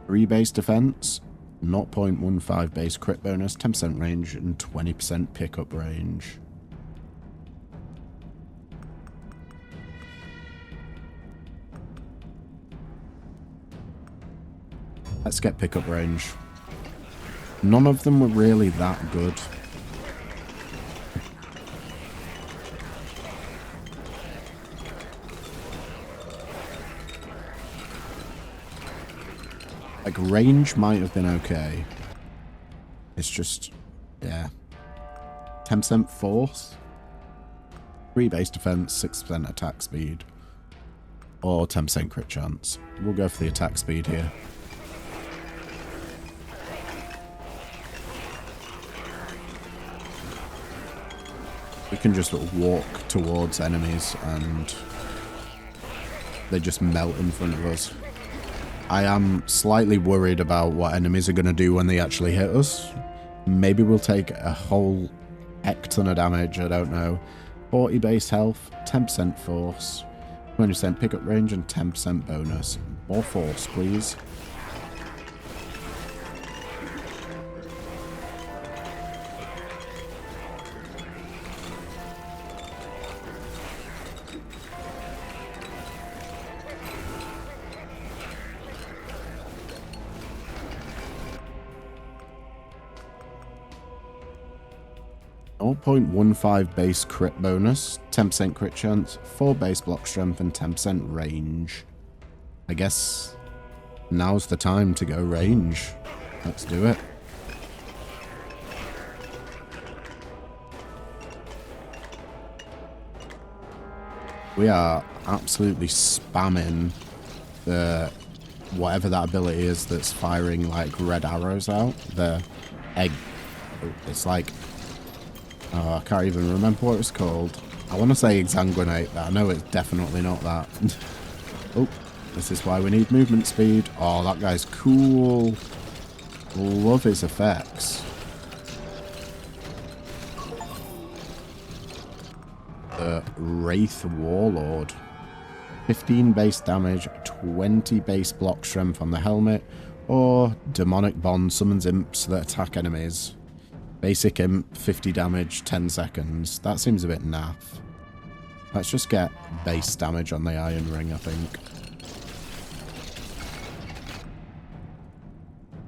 A: Three base defense, 0.15 base crit bonus, 10% range, and 20% pickup range. Let's get pickup range. None of them were really that good. Like, range might have been okay. It's just, yeah. 10% force, 3 base defense, 6% attack speed, or 10% crit chance. We'll go for the attack speed here. We can just walk towards enemies and they just melt in front of us. I am slightly worried about what enemies are going to do when they actually hit us. Maybe we'll take a whole heck ton of damage, I don't know. 40 base health, 10% force, 20% pickup range, and 10% bonus. More force, please. .15 base crit bonus, 10% crit chance, 4 base block strength, and 10% range. I guess now's the time to go range. Let's do it. We are absolutely spamming the whatever that ability is that's firing like red arrows out. The egg. It's like, oh, I can't even remember what it's called. I want to say exsanguinate, but I know it's definitely not that. Oh, this is why we need movement speed. Oh, that guy's cool. Love his effects. The Wraith Warlord. 15 base damage, 20 base block strength on the helmet, or Demonic Bond summons imps that attack enemies. Basic imp, 50 damage, 10 seconds. That seems a bit naff. Let's just get base damage on the Iron Ring, I think.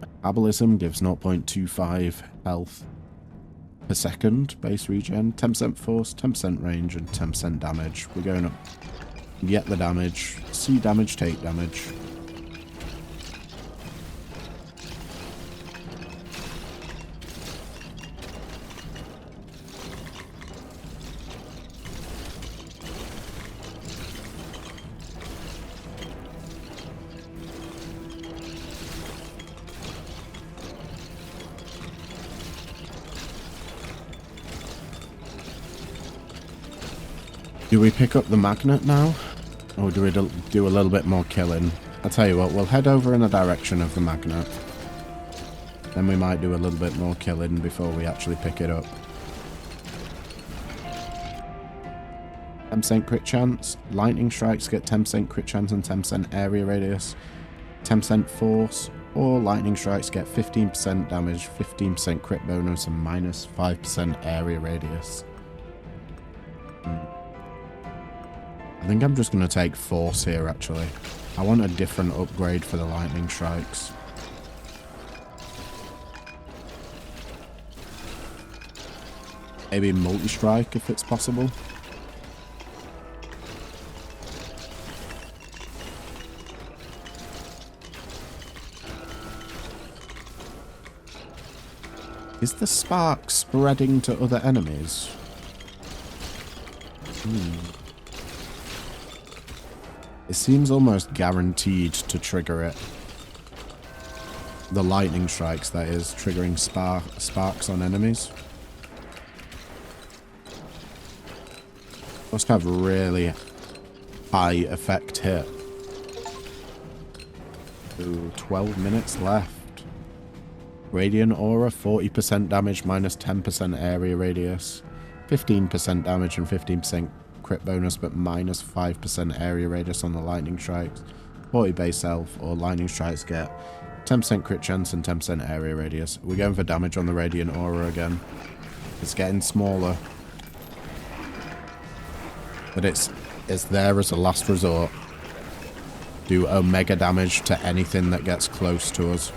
A: Metabolism gives 0.25 health per second, base regen, 10% force, 10% range, and 10% damage. We're going up. Get the damage. See damage, take damage. Do we pick up the magnet now? Or do we do a little bit more killing? I'll tell you what, we'll head over in the direction of the magnet. Then we might do a little bit more killing before we actually pick it up. 10% crit chance. Lightning strikes get 10% crit chance and 10% area radius. 10% force. Or lightning strikes get 15% damage, 15% crit bonus, and minus 5% area radius. I think I'm just going to take force here, actually. I want a different upgrade for the lightning strikes. Maybe multi-strike if it's possible. Is the spark spreading to other enemies? It seems almost guaranteed to trigger it. The lightning strikes, that is, triggering sparks on enemies. Must have really high effect hit. Ooh, 12 minutes left. Radiant Aura, 40% damage, minus 10% area radius. 15% damage and 15% crit bonus, but minus 5% area radius on the lightning strikes. 40 base health, or lightning strikes get 10% crit chance and 10% area radius. We're going for damage on the Radiant Aura again. It's getting smaller. But it's there as a last resort. Do omega damage to anything that gets close to us.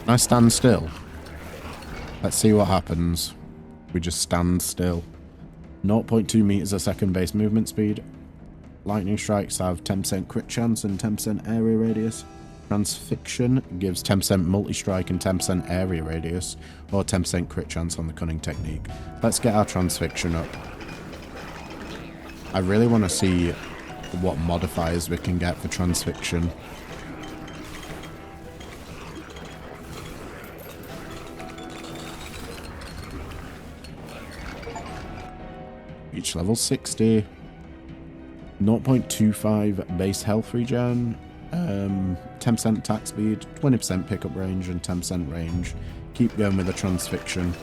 A: Can I stand still? Let's see what happens. We just stand still. 0.2 meters a second base movement speed. Lightning strikes have 10% crit chance and 10% area radius. Transfixion gives 10% multi-strike and 10% area radius, or 10% crit chance on the cunning technique. Let's get our transfixion up. I really want to see what modifiers we can get for transfixion. Each level 60. 0.25 base health regen. 10% attack speed. 20% pickup range and 10% range. Keep going with the transfixion.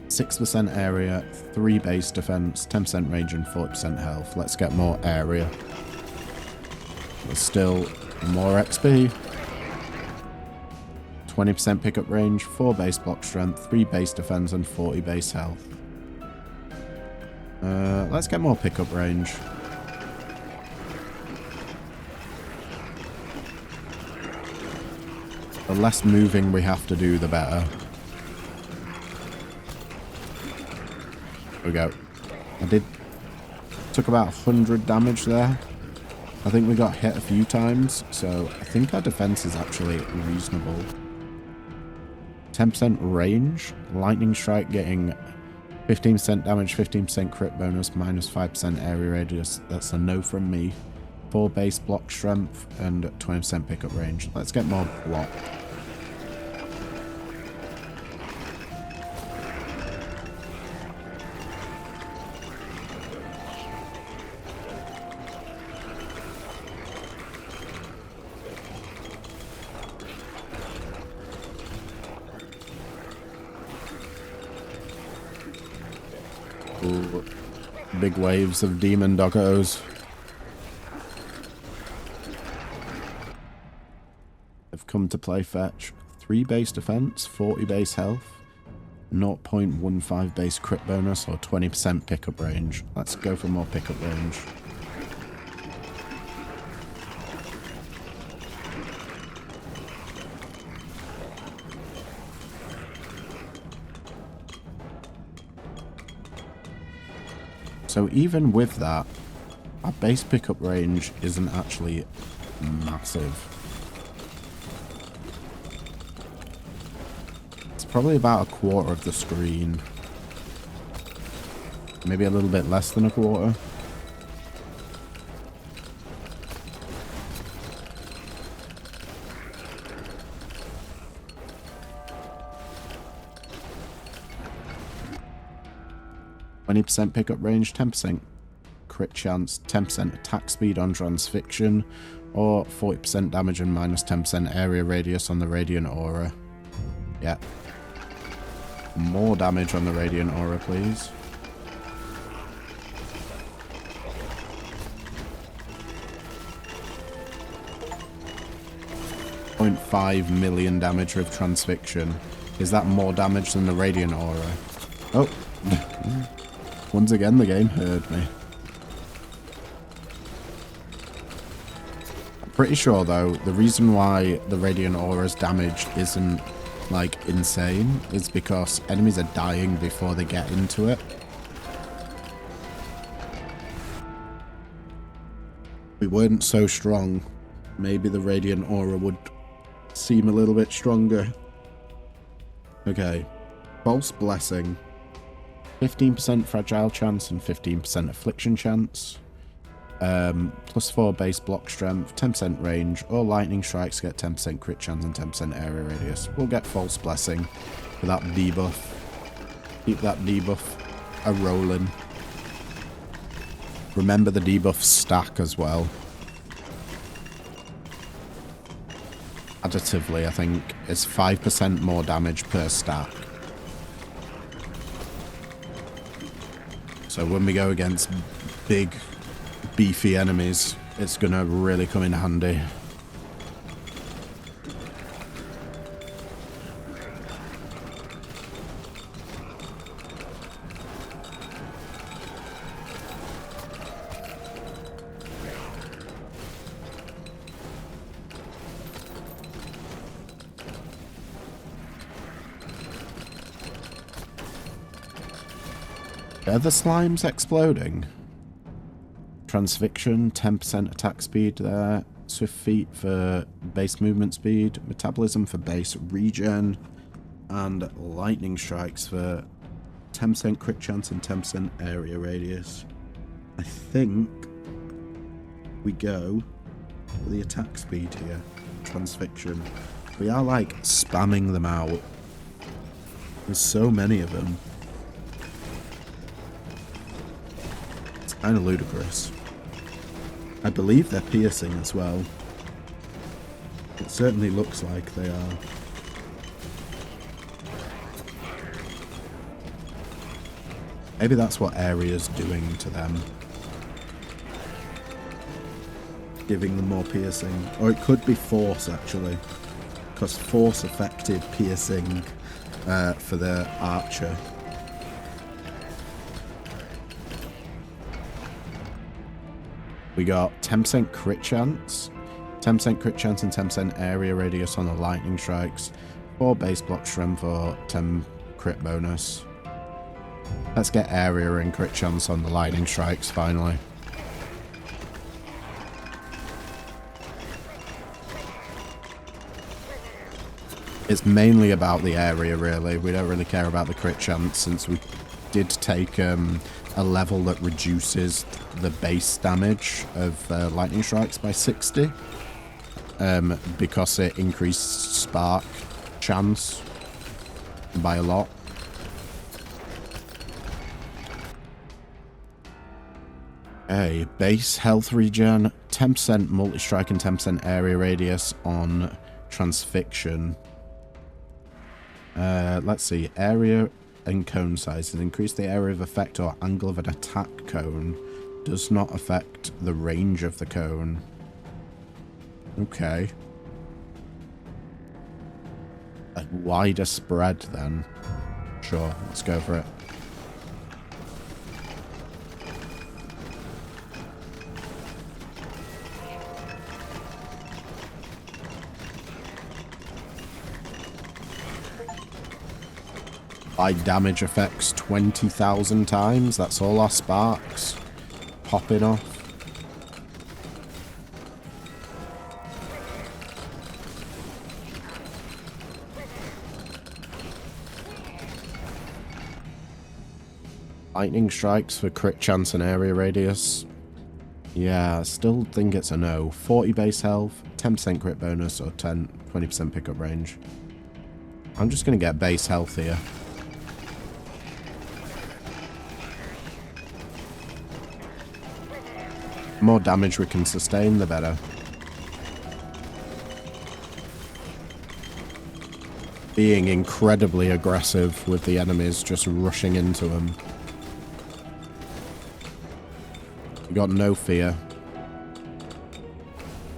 A: %, area, 3 base defense, 10% range and 40% health. Let's get more area. There's still more XP. 20% pickup range, 4 base block strength, 3 base defense, and 40 base health. Let's get more pickup range. The less moving we have to do, the better. There we go. Took about 100 damage there. I think we got hit a few times, so I think our defense is actually reasonable. 10% range. Lightning strike getting 15% damage, 15% crit bonus, minus 5% area radius. That's a no from me. 4 base block strength and 20% pickup range. Let's get more block. Ooh, big waves of demon doggos. They've come to play fetch. 3 base defense, 40 base health, 0.15 base crit bonus, or 20% pickup range. Let's go for more pickup range. So even with that, our base pickup range isn't actually massive. It's probably about a quarter of the screen. Maybe a little bit less than a quarter. %, pickup range, 10% crit chance, 10% attack speed on transfixion, or 40% damage and minus 10% area radius on the radiant aura. Yeah. More damage on the radiant aura, please. .5 million damage with transfixion. Is that more damage than the radiant aura? Oh. Once again, the game heard me. I'm pretty sure, though, the reason why the Radiant Aura's damage isn't, like, insane is because enemies are dying before they get into it. If we weren't so strong, maybe the Radiant Aura would seem a little bit stronger. Okay. False Blessing. 15% fragile chance and 15% affliction chance. +4 base block strength, 10% range. All lightning strikes get 10% crit chance and 10% area radius. We'll get False Blessing for that debuff. Keep that debuff a-rolling. Remember the debuffs stack as well. Additively, I think it's 5% more damage per stack. So when we go against big, beefy enemies, it's going to really come in handy. Are the slimes exploding? Transfixion, 10% attack speed there. Swift feet for base movement speed. Metabolism for base regen. And lightning strikes for 10% crit chance and 10% area radius. I think we go for the attack speed here. Transfixion. We are like spamming them out. There's so many of them. Kind of ludicrous. I believe they're piercing as well. It certainly looks like they are. Maybe that's what Area's doing to them. Giving them more piercing. Or it could be Force, actually. Because Force affected piercing for the Archer. We got 10% crit chance, 10% crit chance and 10% area radius on the lightning strikes, 4 base block strength or 10 crit bonus. Let's get area and crit chance on the lightning strikes finally. It's mainly about the area really. We don't really care about the crit chance since we did take a level that reduces the base damage of lightning strikes by 60 because it increased spark chance by a lot. Okay, base health regen, 10% multi-strike and 10% area radius on transfixion. Let's see, area and cone sizes. Increase the area of effect or angle of an attack cone. Does not affect the range of the cone. Okay. A wider spread then. Sure, let's go for it. By damage effects 20,000 times. That's all our sparks popping off. Lightning strikes for crit chance and area radius. Yeah, I still think it's a no. 40 base health, 10% crit bonus, or 20% pickup range. I'm just going to get base health here. The more damage we can sustain, the better. Being incredibly aggressive with the enemies, just rushing into them. You got no fear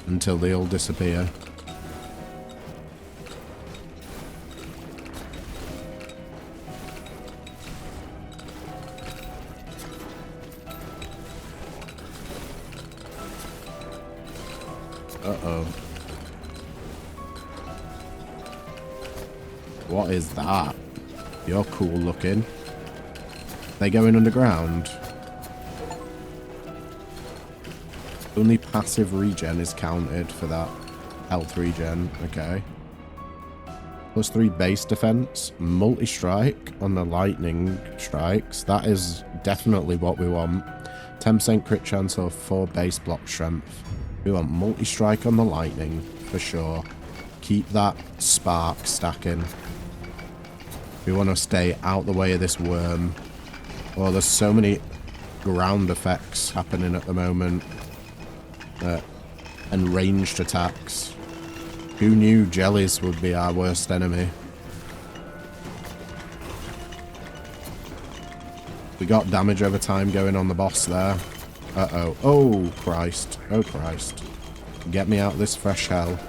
A: until they all disappear. Uh-oh. What is that? You're cool looking. They going underground? Only passive regen is counted for that health regen. Okay. +3 base defense. Multi-strike on the lightning strikes. That is definitely what we want. 10% crit chance or 4 base block strength. We want multi-strike on the lightning for sure. Keep that spark stacking. We want to stay out the way of this worm. Oh, there's so many ground effects happening at the moment. And ranged attacks. Who knew jellies would be our worst enemy? We got damage over time going on the boss there. Uh-oh. Oh, Christ. Oh, Christ. Get me out of this fresh hell.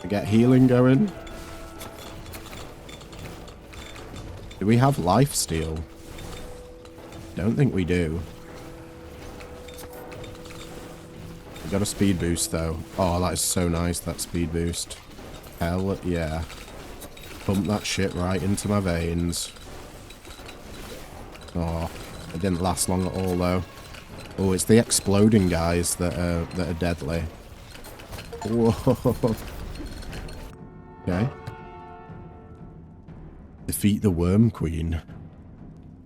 A: Get healing going. Do we have life steal? Don't think we do. We got a speed boost though. Oh, that is so nice, that speed boost. Hell yeah. Pump that shit right into my veins. Oh, it didn't last long at all though. Oh, it's the exploding guys that are deadly. Whoa. Okay. Defeat the Worm Queen.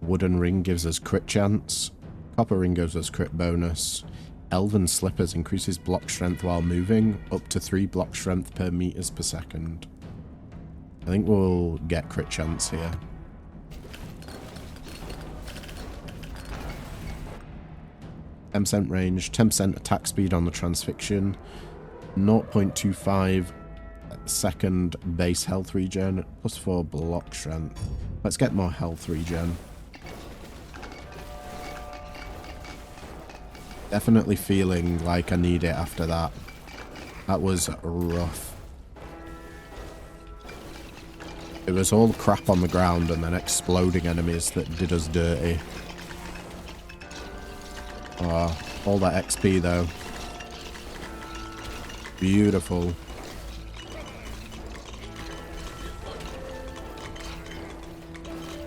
A: Wooden ring gives us crit chance. Copper ring gives us crit bonus. Elven slippers increases block strength while moving, up to 3 block strength per meters per second. I think we'll get crit chance here. %, range, 10% attack speed on the transfixion, 0.25 second base health regen, +4 block strength. Let's get more health regen. Definitely feeling like I need it after that. That was rough. It was all crap on the ground and then exploding enemies that did us dirty. Oh, all that XP though. Beautiful.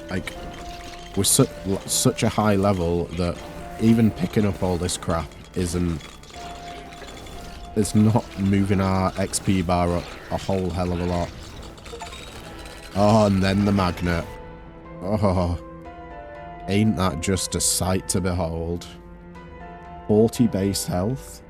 A: Like, we're such a high level that even picking up all this crap isn't... It's not moving our XP bar up a whole hell of a lot. Oh, and then the magnet. Oh, ain't that just a sight to behold. 40 base health.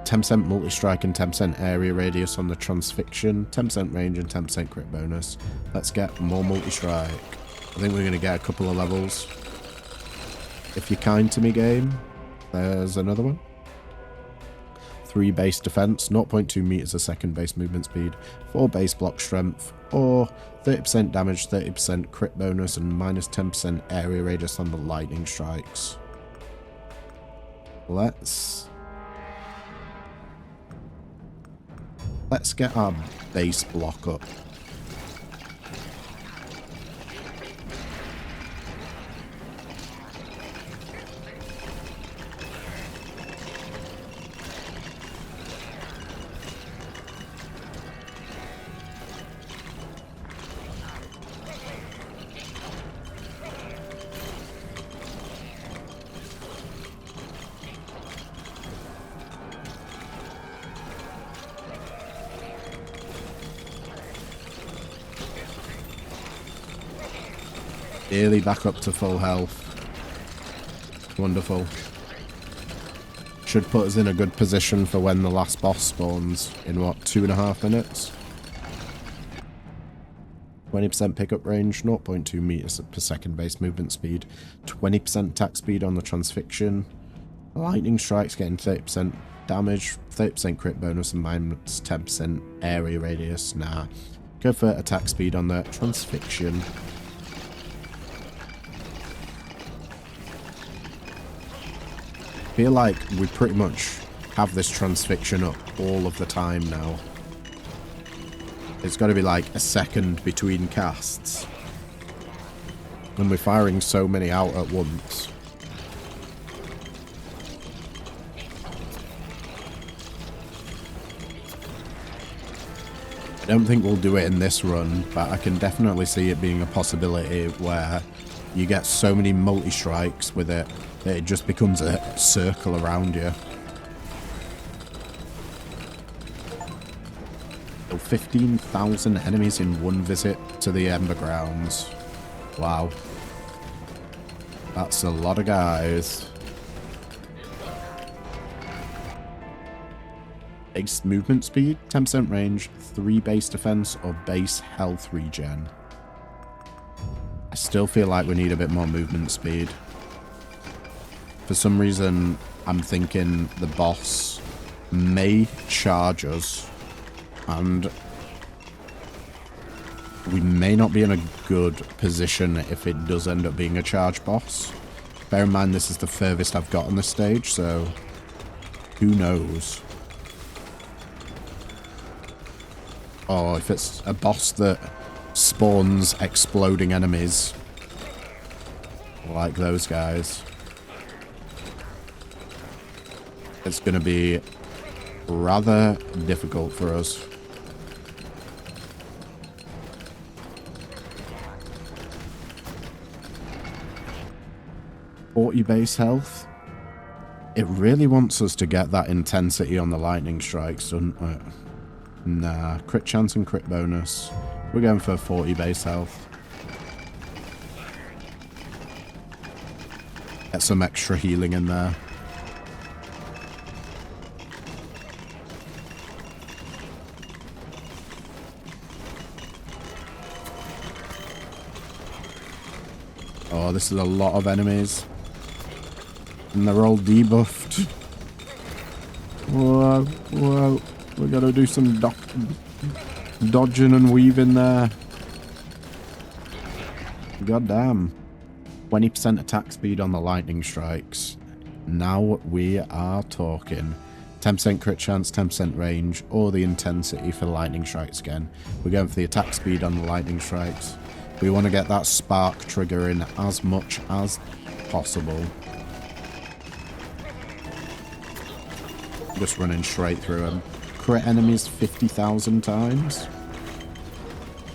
A: 10% multi-strike and 10% area radius on the transfixion, 10% range and 10% crit bonus. Let's get more multi-strike. I think we're going to get a couple of levels. If you're kind to me, game, there's another one. 3 base defense, 0.2 meters a second base movement speed, 4 base block strength, or 30% damage, 30% crit bonus, and minus 10% area radius on the lightning strikes. Let's get our base block up. Nearly back up to full health. Wonderful. Should put us in a good position for when the last boss spawns in, what, 2.5 minutes? 20% pickup range, 0.2 meters per second base movement speed, 20% attack speed on the transfixion. Lightning strikes getting 30% damage, 30% crit bonus, and minus 10% area radius. Nah. Go for attack speed on the transfixion. Feel like we pretty much have this transfixion up all of the time now. It's got to be like a second between casts. And we're firing so many out at once. I don't think we'll do it in this run, but I can definitely see it being a possibility where you get so many multi-strikes with it that it just becomes a circle around you. So 15,000 enemies in one visit to the Ember Grounds. Wow. That's a lot of guys. Base movement speed, 10% range, 3 base defense, or base health regen. I still feel like we need a bit more movement speed. For some reason, I'm thinking the boss may charge us, and we may not be in a good position if it does end up being a charge boss. Bear in mind, this is the furthest I've got on this stage, so who knows? Or if it's a boss that spawns exploding enemies, like those guys, it's going to be rather difficult for us. .40 base health. It really wants us to get that intensity on the lightning strikes, doesn't it? Nah, crit chance and crit bonus. We're going for 40 base health. Get some extra healing in there. Oh, this is a lot of enemies. And they're all debuffed. Whoa, whoa. We gotta do some dodging and weaving there. God damn. 20% attack speed on the lightning strikes. Now we are talking. 10% crit chance, 10% range, or the intensity for the lightning strikes again. We're going for the attack speed on the lightning strikes. We want to get that spark triggering as much as possible. Just running straight through them. Crit enemies 50,000 times?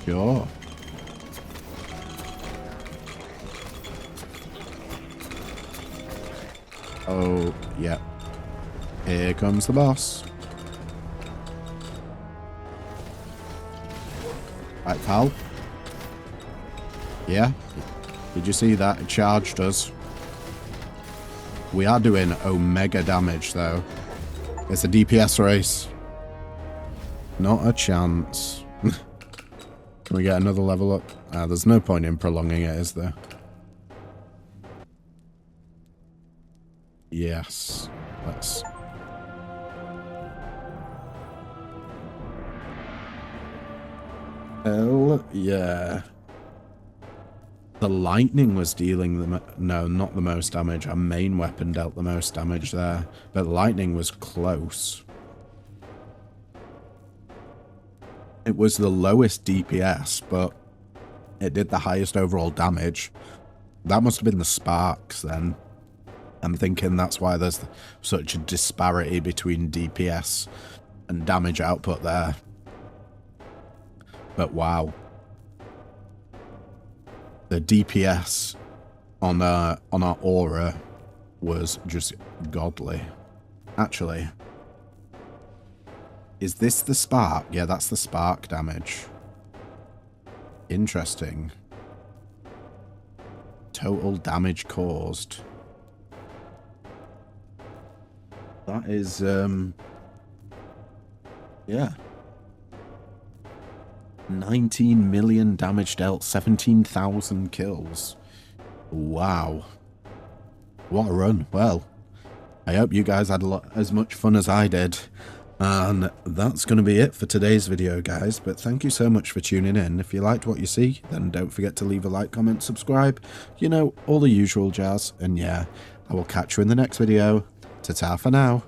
A: Sure. Oh, yeah. Here comes the boss. Right, pal. Yeah? Did you see that? It charged us. We are doing omega damage, though. It's a DPS race. Not a chance. Can we get another level up? There's no point in prolonging it, is there? Yes. Let's... Hell yeah. The lightning was dealing the... No, not the most damage. Our main weapon dealt the most damage there. But lightning was close. It was the lowest DPS, but it did the highest overall damage. That must have been the sparks then. I'm thinking that's why there's such a disparity between DPS and damage output there. But wow. The DPS on our aura was just godly. Actually, is this the spark? Yeah, that's the spark damage. Interesting. total damage caused. That is, yeah. 19 million damage dealt, 17,000 kills. Wow. What a run. Well, I hope you guys had as much fun as I did. And that's going to be it for today's video, guys. But thank you so much for tuning in. If you liked what you see, then don't forget to leave a like, comment, subscribe. You know, all the usual jazz. And yeah, I will catch you in the next video. Ta-ta for now.